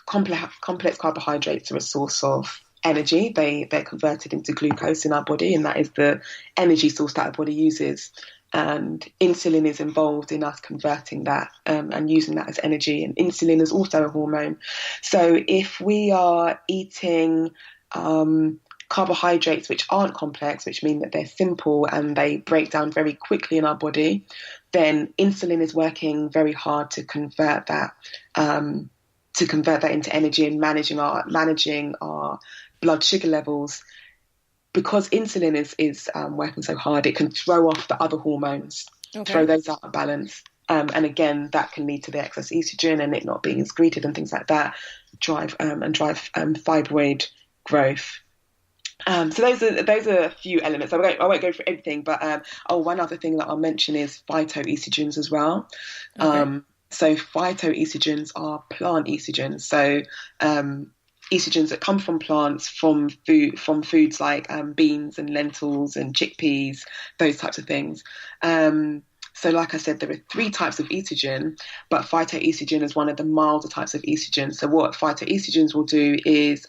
complex carbohydrates are a source of energy. They're converted into glucose in our body, and that is the energy source that our body uses. And insulin is involved in us converting that and using that as energy. And insulin is also a hormone. So if we are eating carbohydrates which aren't complex, which mean that they're simple and they break down very quickly in our body, then insulin is working very hard to convert that into energy and managing our blood sugar levels. Because insulin is working so hard, it can throw off the other hormones, throw those out of balance. And again, that can lead to the excess estrogen and it not being excreted and things like that, drive fibroid growth. So those are a few elements. I won't go through everything, but one other thing that I'll mention is phytoestrogens as well. So phytoestrogens are plant estrogens. So estrogens that come from plants, from foods like beans and lentils and chickpeas, those types of things. So like I said, there are 3 types of estrogen, but phytoestrogen is one of the milder types of estrogen. So what phytoestrogens will do is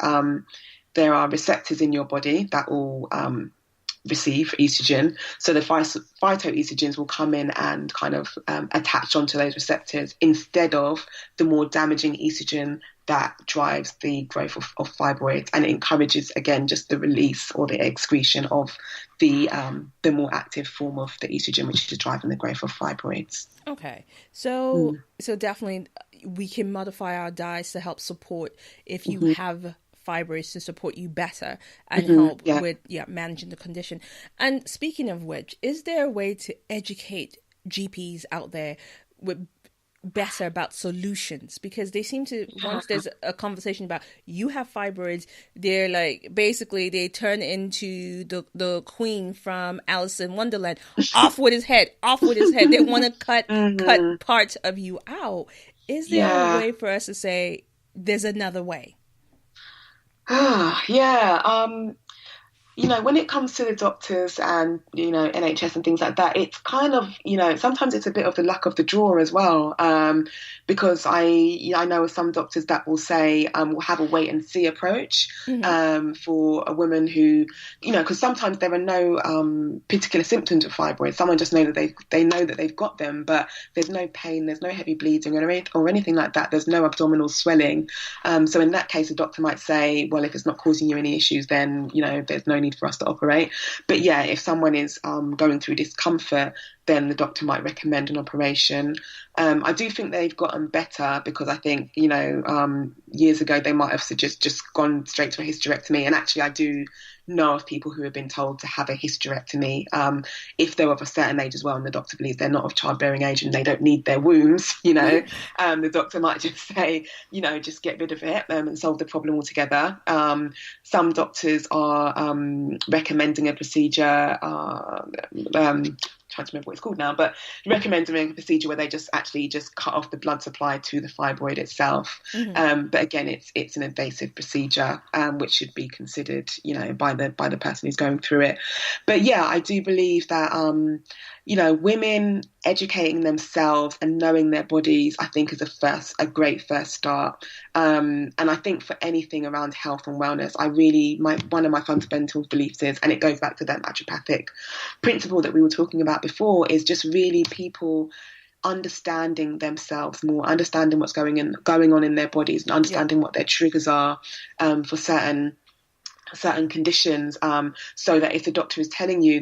there are receptors in your body that will receive estrogen. So the phytoestrogens will come in and kind of attach onto those receptors instead of the more damaging estrogen that drives the growth of fibroids, and it encourages, again, just the release or the excretion of the more active form of the estrogen, which is driving the growth of fibroids. Okay, so definitely we can modify our diets to help support if you have fibroids, to support you better and help with managing the condition. And speaking of which, is there a way to educate GPs out there with better about solutions? Because they seem to, once there's a conversation about you have fibroids, they're like, basically they turn into the queen from Alice in Wonderland. Off with his head. They want to cut parts of you out. Is there a way for us to say there's another way? When it comes to the doctors and, NHS and things like that, it's kind of, sometimes it's a bit of the luck of the draw as well. Because I know of some doctors that will say, we'll have a wait and see approach for a woman who, because sometimes there are no particular symptoms of fibroids. Someone just know that they know that they've got them, but there's no pain, there's no heavy bleeding or anything like that. There's no abdominal swelling. So in that case, the doctor might say, well, if it's not causing you any issues, then, there's no need for us to operate. But yeah, if someone is going through discomfort, then the doctor might recommend an operation. I do think they've gotten better, because I think, years ago they might have just gone straight to a hysterectomy. And actually I do know of people who have been told to have a hysterectomy if they're of a certain age as well, and the doctor believes they're not of childbearing age and they don't need their wombs, the doctor might just say, just get rid of it and solve the problem altogether. Some doctors are recommending a procedure, trying to remember what it's called now, but recommending a procedure where they just cut off the blood supply to the fibroid itself. But again, it's an invasive procedure, which should be considered, by the person who's going through it. But yeah, I do believe that, women educating themselves and knowing their bodies, I think, is a great first start. And I think for anything around health and wellness, one of my fundamental beliefs is, and it goes back to that naturopathic principle that we were talking about before, is just really people understanding themselves more, understanding what's going on in their bodies, and understanding what their triggers are for certain conditions, so that if the doctor is telling you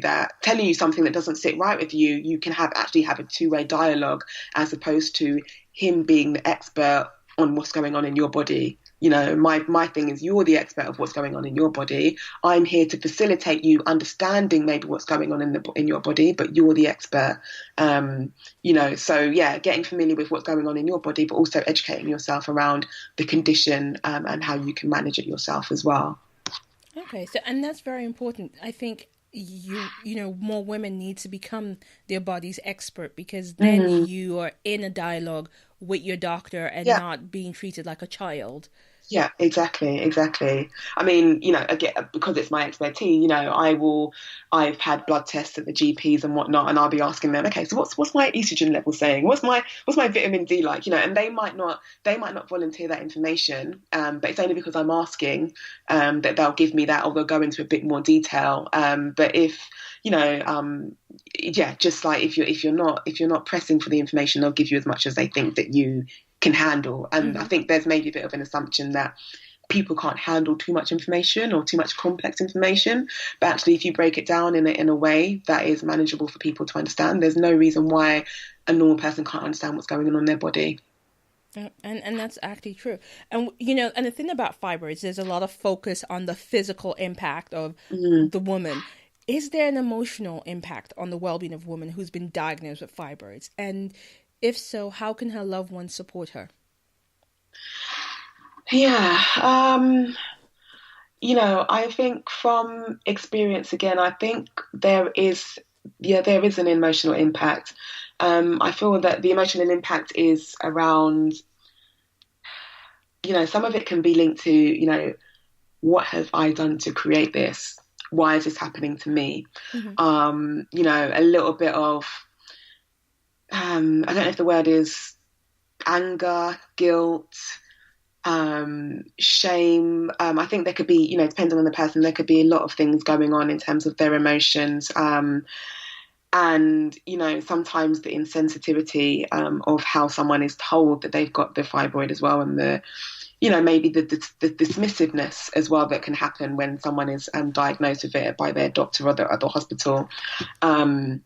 something that doesn't sit right with you, you can have a two-way dialogue, as opposed to him being the expert on what's going on in your body. My thing is, you're the expert of what's going on in your body. I'm here to facilitate you understanding maybe what's going on in your body, but you're the expert. So yeah, getting familiar with what's going on in your body, but also educating yourself around the condition and how you can manage it yourself as well. Okay, so, and that's very important. I think more women need to become their body's expert, because then you are in a dialogue with your doctor and not being treated like a child. Yeah, exactly. I mean, again, because it's my expertise, I've had blood tests at the GPs and whatnot, and I'll be asking them, okay, so what's my estrogen level saying? What's my vitamin D like? And they might not volunteer that information, but it's only because I'm asking that they'll give me that, or they'll go into a bit more detail. But if just like if you're not pressing for the information, they'll give you as much as they think that you can handle. And I think there's maybe a bit of an assumption that people can't handle too much information or too much complex information, but actually if you break it down in a way that is manageable for people to understand, there's no reason why a normal person can't understand what's going on in their body. And that's actually true. And and the thing about fibroids, there's a lot of focus on the physical impact of the woman. Is there an emotional impact on the well-being of a woman who's been diagnosed with fibroids? And if so, how can her loved ones support her? Yeah, I think from experience, again, I think there is an emotional impact. I feel that the emotional impact is around, some of it can be linked to, what have I done to create this? Why is this happening to me? A little bit of, I don't know if the word is anger, guilt, shame. I think there could be, depending on the person, there could be a lot of things going on in terms of their emotions. And, sometimes the insensitivity of how someone is told that they've got the fibroid as well, and maybe the dismissiveness as well that can happen when someone is diagnosed with it by their doctor or the hospital. So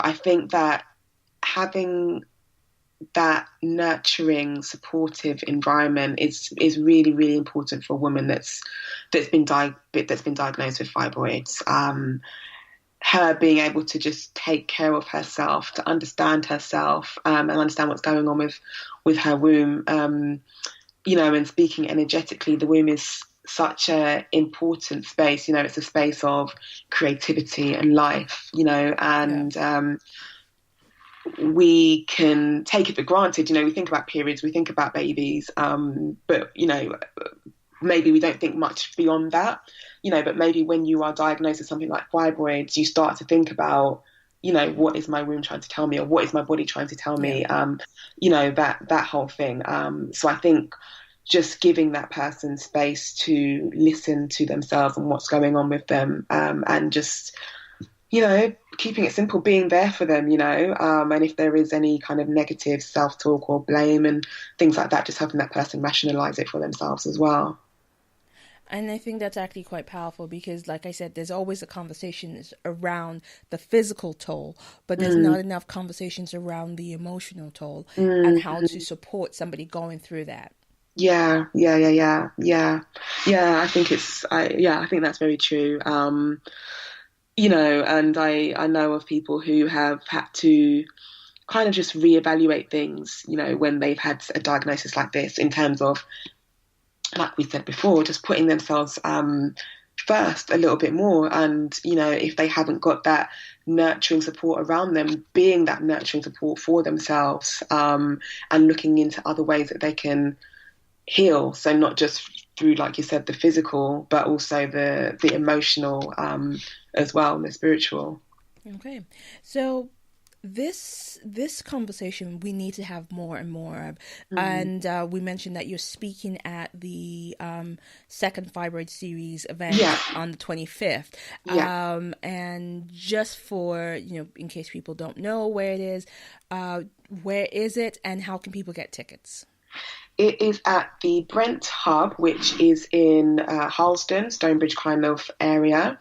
I think that having that nurturing, supportive environment is really, really important for a woman that's been diagnosed with fibroids. Her being able to just take care of herself, to understand herself, and understand what's going on with her womb. And speaking energetically, the womb is such a important space. It's a space of creativity and life. We can take it for granted. We think about periods, we think about babies, but maybe we don't think much beyond that. But maybe when you are diagnosed with something like fibroids, you start to think about, what is my womb trying to tell me, or what is my body trying to tell me? That whole thing. So I think just giving that person space to listen to themselves and what's going on with them, and just, keeping it simple, being there for them, and if there is any kind of negative self-talk or blame and things like that, just helping that person rationalize it for themselves as well. And I think that's actually quite powerful because, like I said, there's always a conversations around the physical toll, but there's not enough conversations around the emotional toll and how to support somebody going through that. Yeah. I think I think that's very true. And I know of people who have had to kind of just reevaluate things, when they've had a diagnosis like this, in terms of, like we said before, just putting themselves first a little bit more. And, if they haven't got that nurturing support around them, being that nurturing support for themselves, and looking into other ways that they can heal. So not just through, like you said, the physical, but also the emotional as well, and the spiritual. Okay. So this conversation we need to have more and more of. And we mentioned that you're speaking at the second Fibroid series event on the 25th. And just for, in case people don't know where it is, where is it and how can people get tickets? It is at the Brent Hub, which is in Harlesden, Stonebridge kind of area.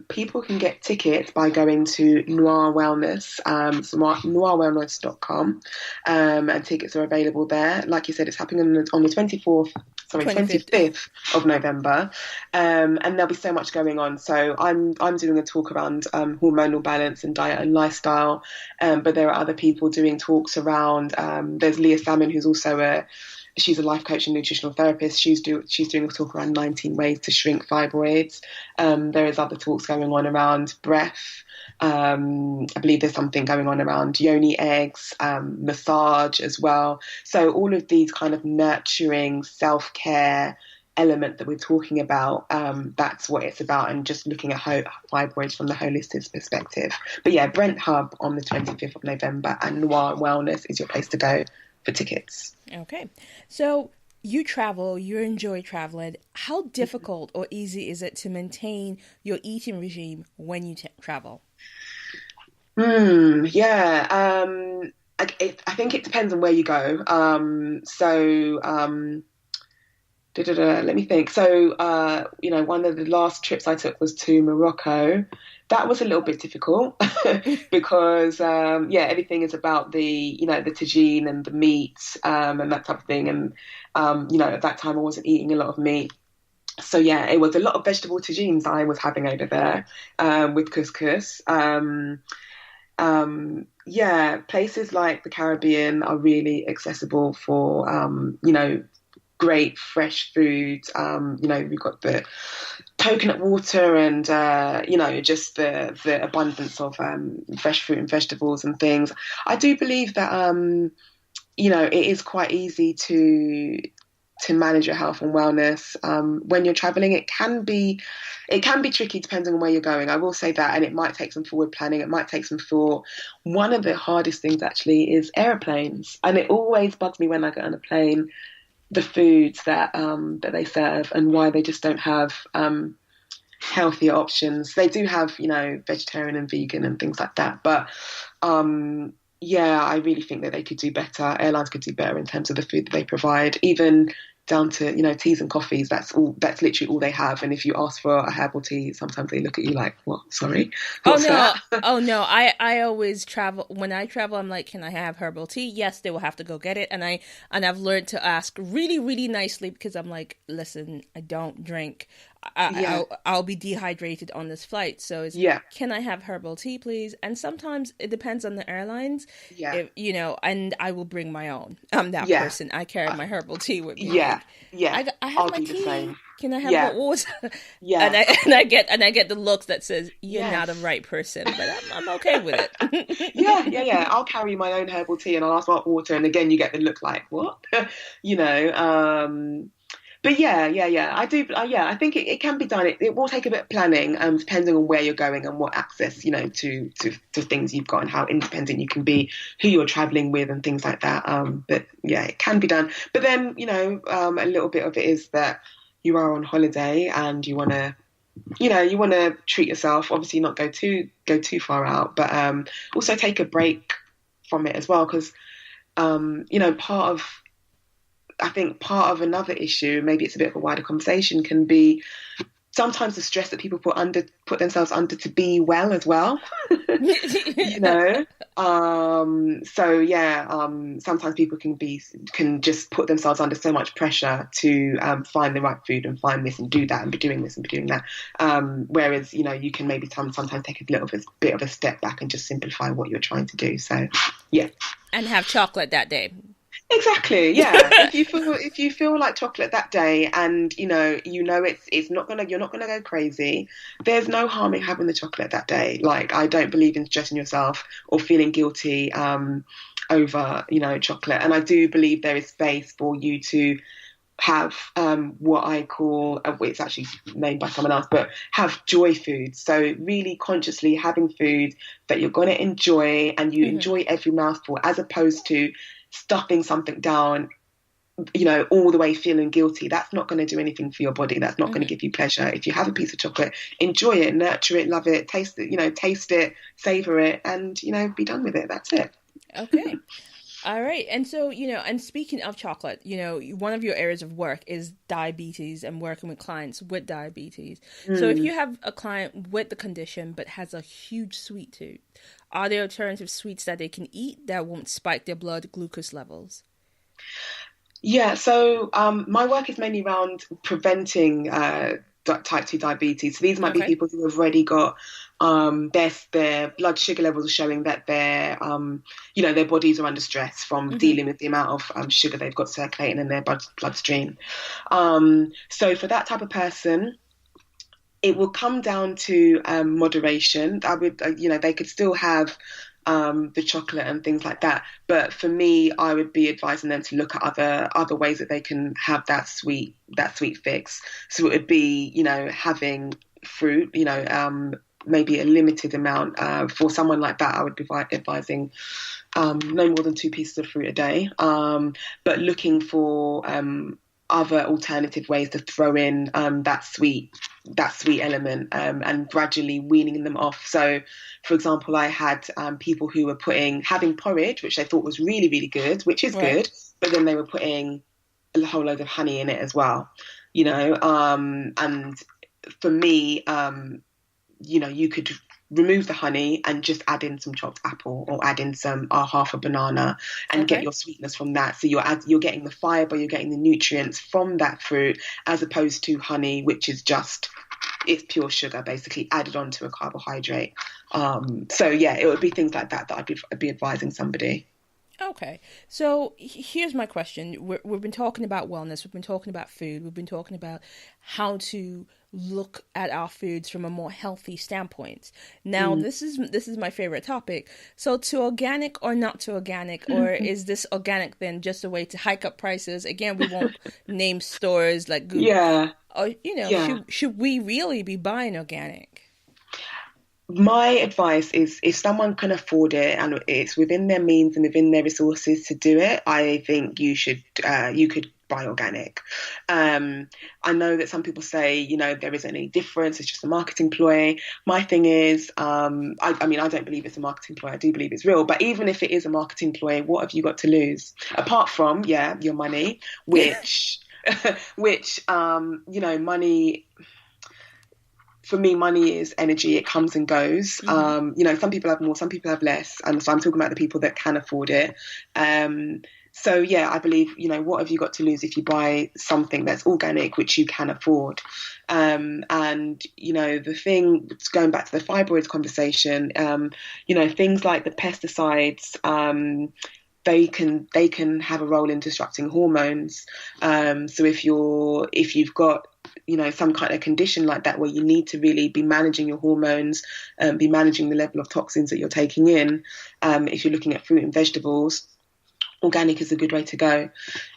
People can get tickets by going to Noir Wellness, noirwellness.com, and tickets are available there. Like you said, it's happening on the 25th of November, and there'll be so much going on. So I'm doing a talk around hormonal balance and diet and lifestyle, but there are other people doing talks around. There's Leah Salmon, who's also she's a life coach and nutritional therapist. She's doing a talk around 19 ways to shrink fibroids. There is other talks going on around breath. I believe there's something going on around yoni eggs, massage as well. So all of these kind of nurturing self-care element that we're talking about, that's what it's about, and just looking at fibroids from the holistic perspective. But yeah, Brent Hub on the 25th of November, and Noir Wellness is your place to go for tickets. Okay. So you travel, you enjoy traveling. How difficult or easy is it to maintain your eating regime when you travel? I think it depends on where you go. Let me think. So, one of the last trips I took was to Morocco. That was a little bit difficult because, everything is about the tagine and the meats, and that type of thing. And, at that time I wasn't eating a lot of meat. So, it was a lot of vegetable tagines I was having over there, with couscous. Places like the Caribbean are really accessible for, great fresh food. We've got the coconut water and, just the abundance of fresh fruit and vegetables and things. I do believe that, it is quite easy to to manage your health and wellness. When you're traveling, it can be tricky depending on where you're going. I will say that, and it might take some forward planning. It might take some thought. One of the hardest things actually is airplanes, and it always bugs me when I get on a plane, the foods that they serve and why they just don't have healthier options. They do have, vegetarian and vegan and things like that, but I really think that they could do better. Airlines could do better in terms of the food that they provide, even down to, teas and coffees. That's literally all they have. And if you ask for a herbal tea, sometimes they look at you like, what? Sorry? What's that? Oh no. I always travel. When I travel, I'm like, can I have herbal tea? Yes, they will have to go get it. And I've learned to ask really, really nicely, because I'm like, listen, I don't drink. I'll be dehydrated on this flight. So can I have herbal tea, please? And sometimes it depends on the airlines. If, and I will bring my own. I'm that person. I carry my herbal tea with me. I have my tea. Can I have hot water? And I get the looks that says you're not the right person, but I'm okay with it. I'll carry my own herbal tea and I'll ask for hot water, and again you get the look like, what? But I do. I think it can be done. It will take a bit of planning, depending on where you're going and what access, to things you've got and how independent you can be, who you're traveling with and things like that. But it can be done. But then, a little bit of it is that you are on holiday and you want to, treat yourself. Obviously, not go too far out, but also take a break from it as well, because part of another issue, maybe it's a bit of a wider conversation, can be sometimes the stress that people put themselves under to be well as well. Sometimes people can just put themselves under so much pressure to find the right food and find this and do that and be doing this and be doing that. Whereas, you can maybe sometimes take a bit of a step back and just simplify what you're trying to do. So, yeah. And have chocolate that day. Exactly. Yeah. if you feel like chocolate that day, and it's not you're not gonna go crazy, there's no harm in having the chocolate that day. Like, I don't believe in stressing yourself or feeling guilty over chocolate, and I do believe there is space for you to have what I call, it's actually named by someone else, but have joy food. So really consciously having food that you're going to enjoy, and you enjoy every mouthful, as opposed to stuffing something down, all the way feeling guilty. That's not going to do anything for your body. That's not going to give you pleasure. If you have a piece of chocolate, enjoy it, nurture it, love it, taste it, savor it, and, be done with it. That's it. Okay. All right. And so, and speaking of chocolate, one of your areas of work is diabetes and working with clients with diabetes. So if you have a client with the condition but has a huge sweet tooth, are there alternative sweets that they can eat that won't spike their blood glucose levels? Yeah. So my work is mainly around preventing type 2 diabetes. So these might be people who have already got their blood sugar levels are showing that their bodies are under stress from dealing with the amount of sugar they've got circulating in their bloodstream. So for that type of person, it will come down to moderation. I would, they could still have the chocolate and things like that, but for me, I would be advising them to look at other ways that they can have that sweet fix. So it would be, having fruit, maybe a limited amount. For someone like that, I would be advising no more than 2 pieces of fruit a day, but looking for other alternative ways to throw in that sweet element, and gradually weaning them off. So, for example, I had people who were having porridge, which they thought was really, really good, which is good, but then they were putting a whole load of honey in it as well, and for me, you could remove the honey and just add in some chopped apple, or add in some half a banana, and get your sweetness from that. So you're getting the fiber, you're getting the nutrients from that fruit, as opposed to honey, which is it's pure sugar basically added onto a carbohydrate. So yeah, it would be things like that I'd be advising somebody. Okay, so here's my question. We've been talking about wellness. We've been talking about food. We've been talking about how to look at our foods from a more healthy standpoint. Now, this is my favorite topic. So, to organic or not to organic, or is this organic then just a way to hike up prices? Again, we won't name stores like Google. Yeah. Or should we really be buying organic? My advice is if someone can afford it and it's within their means and within their resources to do it, I think you could buy organic. I know that some people say, there isn't any difference. It's just a marketing ploy. My thing is, I don't believe it's a marketing ploy. I do believe it's real. But even if it is a marketing ploy, what have you got to lose? Apart from, your money, which, money... For me, money is energy. It comes and goes. Some people have more, some people have less. And so I'm talking about the people that can afford it. I believe, what have you got to lose if you buy something that's organic, which you can afford? The thing, going back to the fibroids conversation, things like the pesticides, they can have a role in disrupting hormones. So if you've got some kind of condition like that where you need to really be managing your hormones, be managing the level of toxins that you're taking in, if you're looking at fruit and vegetables, organic is a good way to go.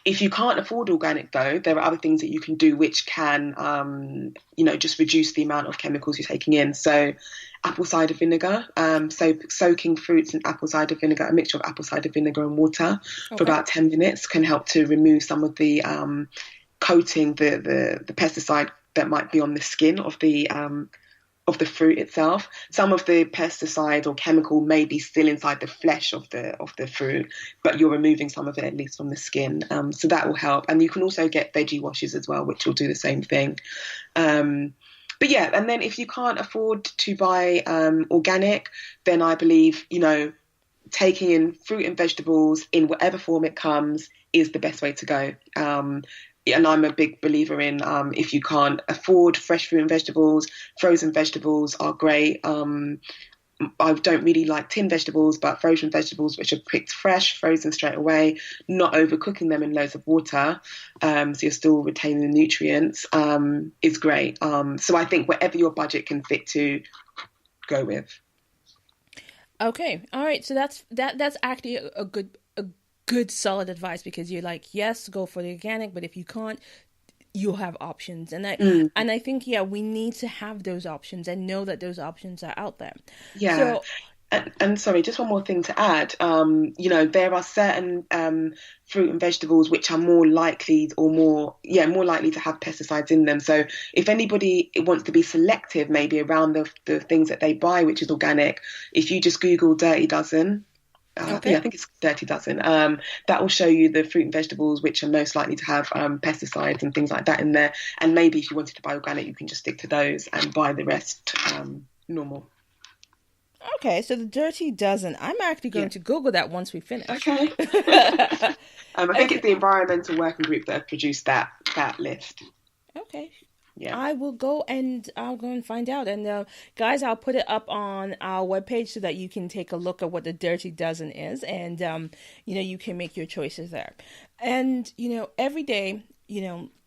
If you can't afford organic, though, there are other things that you can do which can, just reduce the amount of chemicals you're taking in. So apple cider vinegar, soaking fruits in apple cider vinegar, a mixture of apple cider vinegar and water for about 10 minutes can help to remove some of the coating, the pesticide that might be on the skin of the fruit itself. Some of the pesticide or chemical may be still inside the flesh of the fruit, but you're removing some of it at least from the skin. So that will help. And you can also get veggie washes as well, which will do the same thing. And then if you can't afford to buy organic, then I believe, taking in fruit and vegetables in whatever form it comes is the best way to go. And I'm a big believer in if you can't afford fresh fruit and vegetables, frozen vegetables are great. I don't really like tinned vegetables, but frozen vegetables which are picked fresh, frozen straight away, not overcooking them in loads of water, so you're still retaining the nutrients, is great. So I think whatever your budget can fit to, go with. Okay, all right. So that's actually a good solid advice, because you're like, yes, go for the organic, but if you can't, you'll have options. And I think we need to have those options and know that those options are out there. So, and sorry, just one more thing to add. There are certain fruit and vegetables which are more likely to have pesticides in them. So if anybody wants to be selective maybe around the things that they buy which is organic, if you just Google Dirty Dozen, I think it's Dirty Dozen. That will show you the fruit and vegetables which are most likely to have pesticides and things like that in there. And maybe if you wanted to buy organic, you can just stick to those and buy the rest normal. Okay, so the Dirty Dozen. I'm actually going to Google that once we finish. Okay. I think it's the Environmental Working Group that have produced that list. Okay. Yeah. I'll go and find out. And guys, I'll put it up on our webpage so that you can take a look at what the Dirty Dozen is, and you can make your choices there. And every day,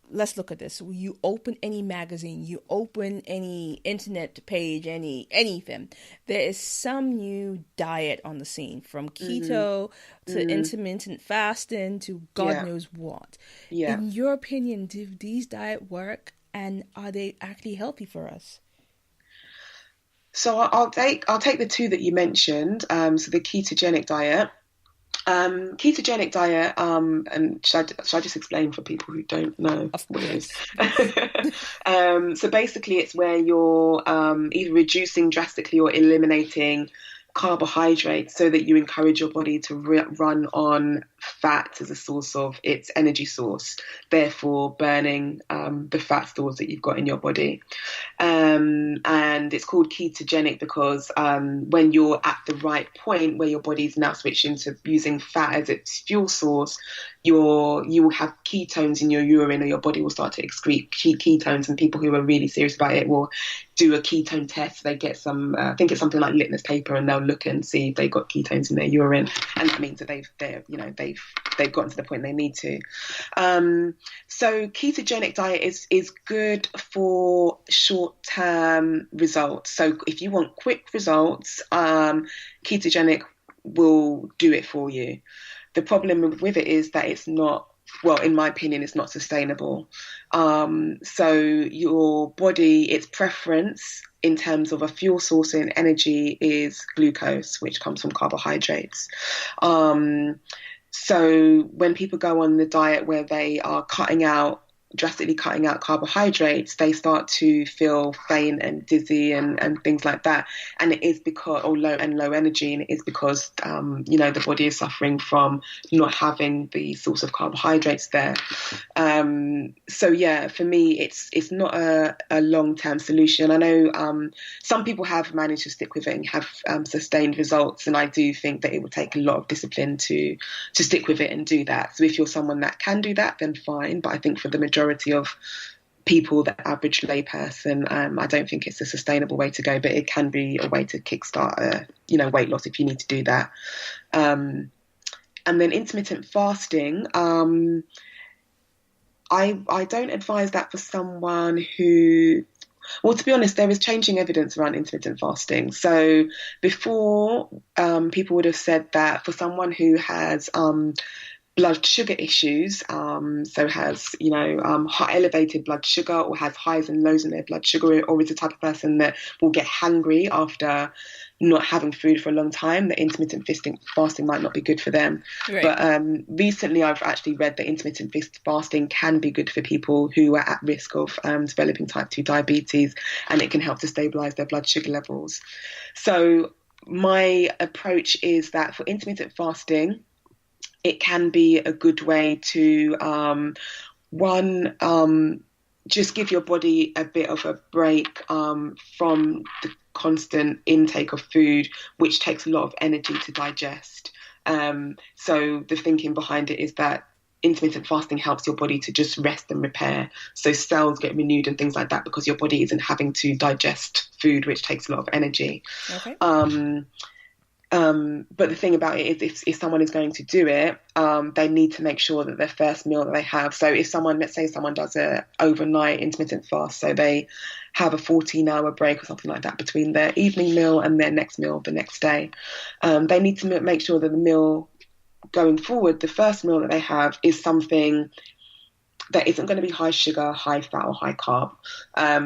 let's look at this. You open any magazine, you open any internet page, anything, there is some new diet on the scene, from keto to intermittent fasting to God knows what. Yeah. In your opinion, do these diets work? And are they actually healthy for us? So I'll take the two that you mentioned. So the ketogenic diet. And should I just explain for people who don't know what it is? So basically, it's where you're either reducing drastically or eliminating carbohydrates so that you encourage your body to run on fat as a source of its energy source, therefore burning the fat stores that you've got in your body. And it's called ketogenic because when you're at the right point where your body's now switching to using fat as its fuel source, you will have ketones in your urine, or your body will start to excrete ketones. And people who are really serious about it will do a ketone test. They get some, I think it's something like litmus paper, and they'll look and see if they've got ketones in their urine, and that means that they've gotten to the point they need to. So ketogenic diet is good for short-term results. So if you want quick results, ketogenic will do it for you. The problem with it is that it's not, well, in my opinion, it's not sustainable. So your body, its preference in terms of a fuel source and energy is glucose, which comes from carbohydrates. So when people go on the diet where they are drastically cutting out carbohydrates, they start to feel faint and dizzy and things like that. And it is because, or low energy, and it is because, the body is suffering from not having the source of carbohydrates there. So yeah, for me, it's not a long-term solution. I know some people have managed to stick with it and have sustained results, and I do think that it will take a lot of discipline to stick with it and do that. So if you're someone that can do that, then fine. But I think for the majority of people, the average layperson, I don't think it's a sustainable way to go, but it can be a way to kickstart weight loss if you need to do that. And then intermittent fasting, I don't advise that for someone who, well, to be honest, there is changing evidence around intermittent fasting. So before, people would have said that for someone who has blood sugar issues, so has, high elevated blood sugar, or has highs and lows in their blood sugar, or is the type of person that will get hungry after not having food for a long time, that intermittent fasting might not be good for them. Right. But recently I've actually read that intermittent fasting can be good for people who are at risk of developing type 2 diabetes, and it can help to stabilize their blood sugar levels. So my approach is that for intermittent fasting, it can be a good way to, just give your body a bit of a break from the constant intake of food, which takes a lot of energy to digest. So the thinking behind it is that intermittent fasting helps your body to just rest and repair. So cells get renewed and things like that because your body isn't having to digest food, which takes a lot of energy. Okay. But the thing about it is if someone is going to do it, they need to make sure that their first meal that they have, so if someone, let's say someone does a overnight intermittent fast, so they have a 14-hour break or something like that between their evening meal and their next meal the next day, they need to make sure that the meal going forward, the first meal that they have, is something that isn't going to be high sugar, high fat, or high carb.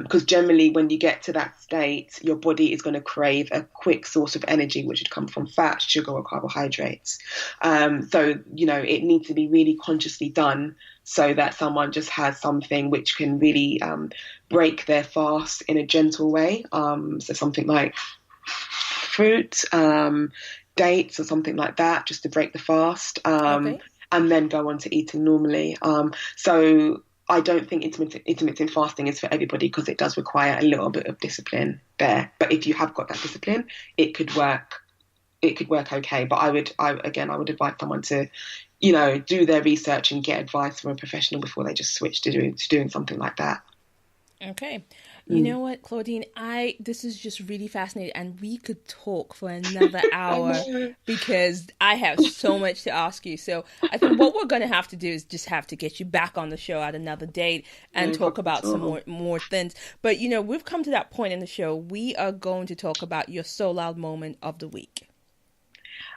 Because generally when you get to that state, your body is going to crave a quick source of energy, which would come from fat, sugar, or carbohydrates. So, it needs to be really consciously done so that someone just has something which can really break their fast in a gentle way. So something like fruit, dates, or something like that, just to break the fast. Okay. And then go on to eating normally. So I don't think intermittent fasting is for everybody, because it does require a little bit of discipline there. But if you have got that discipline, it could work. It could work okay. But I would advise someone to, do their research and get advice from a professional before they just switch to doing something like that. Okay. You know what, Claudine, this is just really fascinating, and we could talk for another hour because I have so much to ask you. So I think what we're going to have to do is just have to get you back on the show at another date and talk about some more things. But, we've come to that point in the show. We are going to talk about your so loud moment of the week.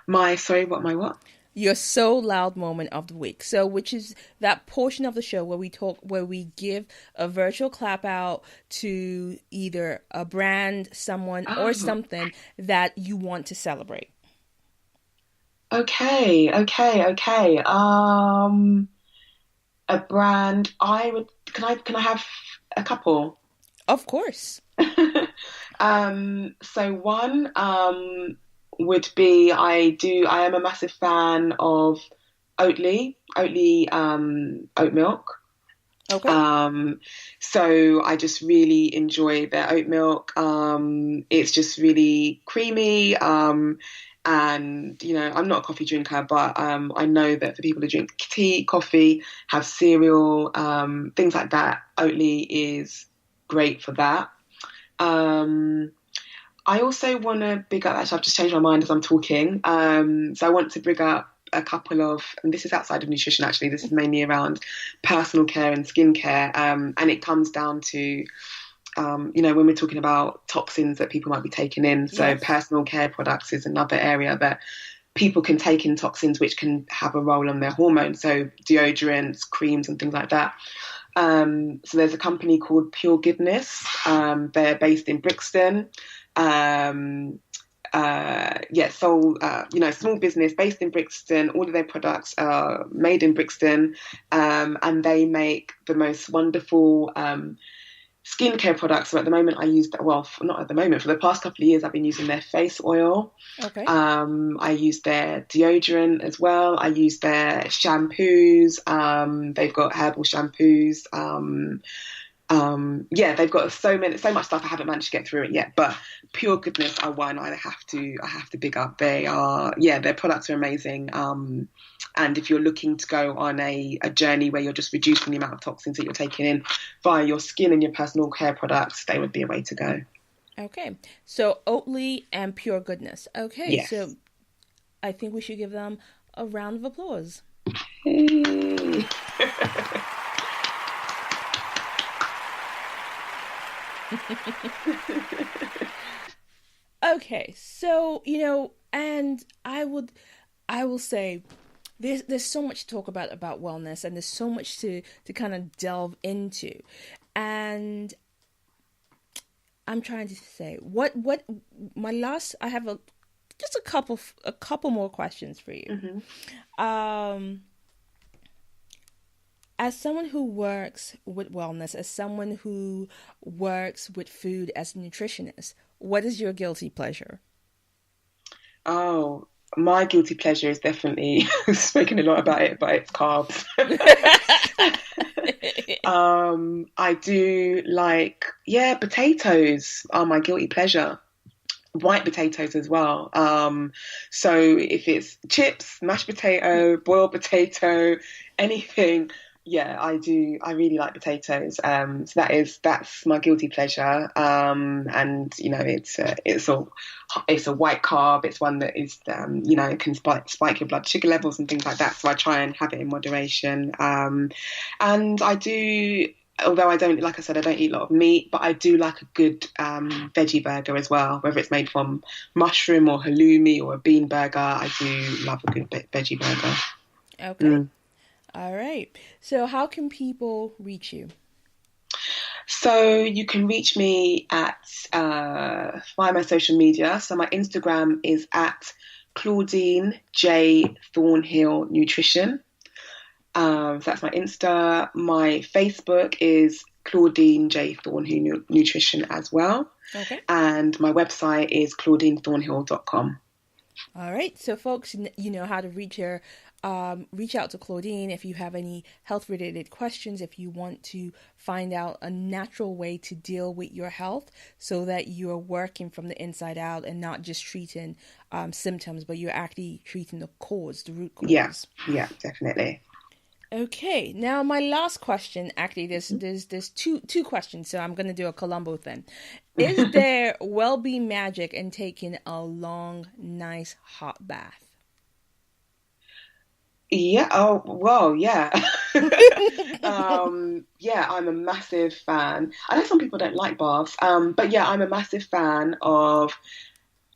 My what? Your so loud moment of the week. So, which is that portion of the show where we give a virtual clap out to either a brand, someone, or something that you want to celebrate. Okay. A brand. Can I have a couple? Of course. So one, would be, I am a massive fan of Oatly oat milk. Okay. So I just really enjoy their oat milk. It's just really creamy. And I'm not a coffee drinker, but I know that for people who drink tea, coffee, have cereal, things like that, Oatly is great for that. I also want to big up, actually, I've just changed my mind as I'm talking. So I want to bring up a couple of, and this is outside of nutrition, actually, this is mainly around personal care and skincare. And it comes down to, when we're talking about toxins that people might be taking in. So Yes. personal care products is another area that people can take in toxins, which can have a role on their hormones. So deodorants, creams, and things like that. So there's a company called Pure Goodness. They're based in Brixton. Small business based in Brixton. All of their products are made in Brixton, and they make the most wonderful skincare products. So at the moment, I use that. Well, not at the moment. For the past couple of years, I've been using their face oil. Okay. I use their deodorant as well. I use their shampoos. They've got herbal shampoos. They've got so much stuff. I haven't managed to get through it yet, but Pure Goodness are one I have to big up. Their products are amazing. And if you're looking to go on a journey where you're just reducing the amount of toxins that you're taking in via your skin and your personal care products, they would be a way to go. Okay. So Oatly and Pure Goodness. Okay. Yes. So I think we should give them a round of applause. Hey. Okay, so and I will say there's so much to talk about wellness, and there's so much to kind of delve into, and I'm trying to say what my last, I have just a couple more questions for you. Mm-hmm. As someone who works with wellness, as someone who works with food as a nutritionist, what is your guilty pleasure? Oh, my guilty pleasure is definitely speaking a lot about it, but it's carbs. I do like, potatoes are my guilty pleasure. White potatoes as well. So if it's chips, mashed potato, boiled potato, anything, I do. I really like potatoes. So that's my guilty pleasure. And it's a white carb. It's one that is it can spike your blood sugar levels and things like that. So I try and have it in moderation. And I do. Although I don't, like I said, I don't eat a lot of meat, but I do like a good veggie burger as well, whether it's made from mushroom or halloumi or a bean burger. I do love a good veggie burger. Okay. All right. So how can people reach you? So you can reach me at via my social media. So my Instagram is at Claudine J Thornhill Nutrition. So that's my Insta. My Facebook is Claudine J Thornhill Nutrition as well. Okay. And my website is claudinethornhill.com. All right. So folks, you know how to reach her. Reach out to Claudine if you have any health-related questions, if you want to find out a natural way to deal with your health so that you're working from the inside out and not just treating symptoms, but you're actually treating the cause, the root cause. Yeah, definitely. Okay, now my last question, actually, there's two questions, so I'm going to do a Columbo thing. Is there well-being magic in taking a long, nice hot bath? Yeah. Oh, well, yeah. I'm a massive fan. I know some people don't like baths, but yeah, I'm a massive fan of.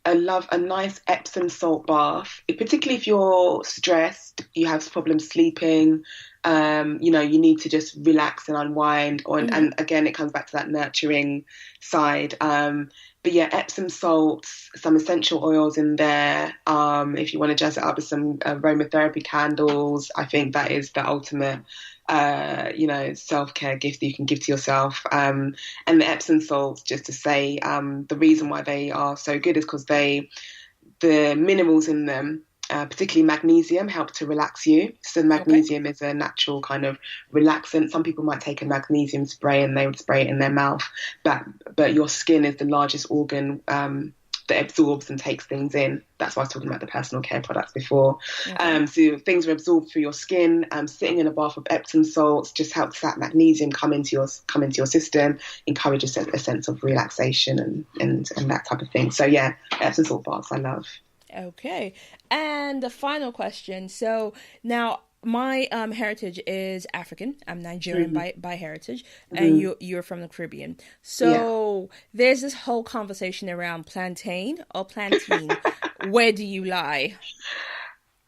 I love a nice Epsom salt bath, particularly if you're stressed, you have problems sleeping, you need to just relax and unwind. And again, it comes back to that nurturing side. But yeah, Epsom salts, some essential oils in there. If you want to jazz it up with some aromatherapy candles, I think that is the ultimate, self-care gift that you can give to yourself. And the Epsom salts, just to say, the reason why they are so good is because the minerals in them particularly magnesium, help to relax you. So magnesium is a natural kind of relaxant. Some people might take a magnesium spray and they would spray it in their mouth, but your skin is the largest organ that absorbs and takes things in. That's why I was talking about the personal care products before. So things are absorbed through your skin. Sitting in a bath of Epsom salts just helps that magnesium come into your system, encourages a sense of relaxation and that type of thing. So yeah, Epsom salt baths I love. Okay. And the final question. So now my heritage is African. I'm Nigerian by heritage, and you're from the Caribbean. So there's this whole conversation around plantain or plantain. Where do you lie?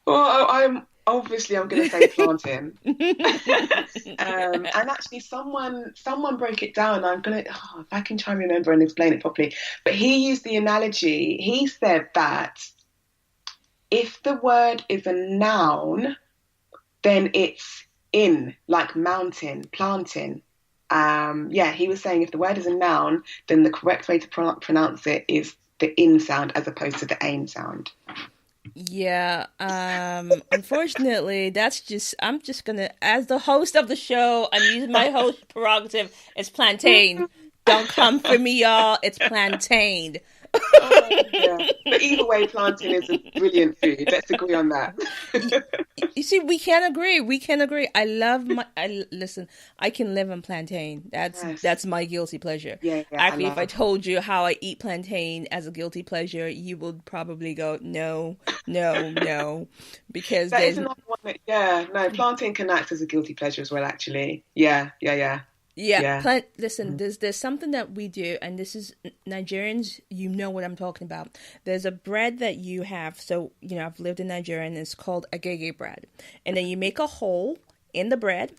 Well, I'm going to say plantain. And actually, someone broke it down. If I can try and remember and explain it properly. But he used the analogy. He said that if the word is a noun, then it's in, like mountain, planting. He was saying if the word is a noun, then the correct way to pronounce it is the in sound as opposed to the ain sound. Yeah, unfortunately, I'm just gonna, as the host of the show, I'm using my host prerogative. It's plantain. Don't come for me, y'all. It's plantain. Yeah. But either way, plantain is a brilliant food. Let's agree on that. You see, we can agree. Listen, I can live on plantain. That's my guilty pleasure. Yeah, actually, if I told you how I eat plantain as a guilty pleasure, you would probably go, no, because that is another one that, plantain can act as a guilty pleasure as well, actually. Yeah. Listen, there's something that we do, and this is Nigerians, you know what I'm talking about. There's a bread that you have, so, I've lived in Nigeria, and it's called agege bread. And then you make a hole in the bread,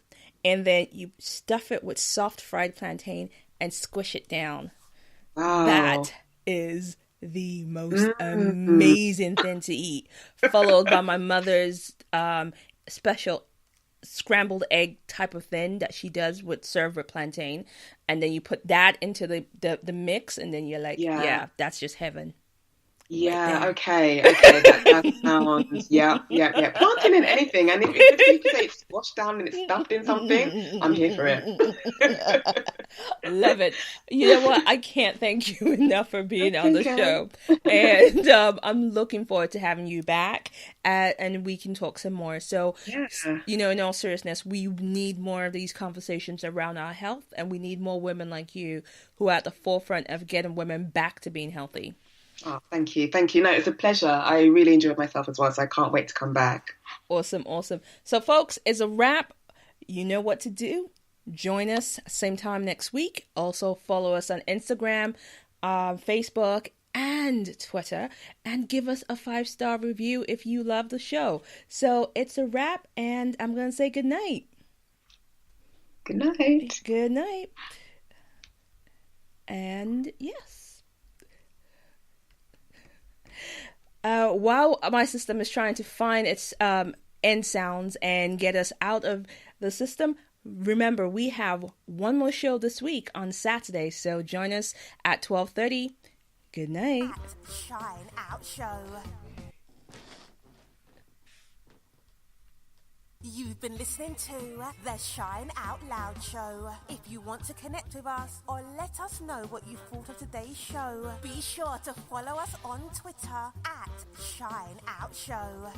and then you stuff it with soft fried plantain and squish it down. Wow. That is the most amazing thing to eat, followed by my mother's special scrambled egg type of thing that she does serve with plantain, and then you put that into the mix, and then you're like, that's just heaven. Yeah, okay, that sounds, plantain in anything, and if you say it's squashed down and it's stuffed in something, I'm here for it. Love it. You know what? I can't thank you enough for being on the show, and I'm looking forward to having you back, and we can talk some more. So, in all seriousness, we need more of these conversations around our health, and we need more women like you who are at the forefront of getting women back to being healthy. Oh, thank you. No, it's a pleasure. I really enjoyed myself as well, so I can't wait to come back. Awesome. So, folks, it's a wrap. You know what to do. Join us same time next week. Also, follow us on Instagram, Facebook, and Twitter, and give us a 5-star review if you love the show. So, it's a wrap, and I'm going to say good night. Good night. Good night. And yes. While my system is trying to find its end sounds and get us out of the system, remember, we have one more show this week on Saturday, so join us at 12:30. Good night. Shine Out Show. You've been listening to the Shine Out Loud Show. If you want to connect with us or let us know what you thought of today's show, be sure to follow us on Twitter at Shine Out Show.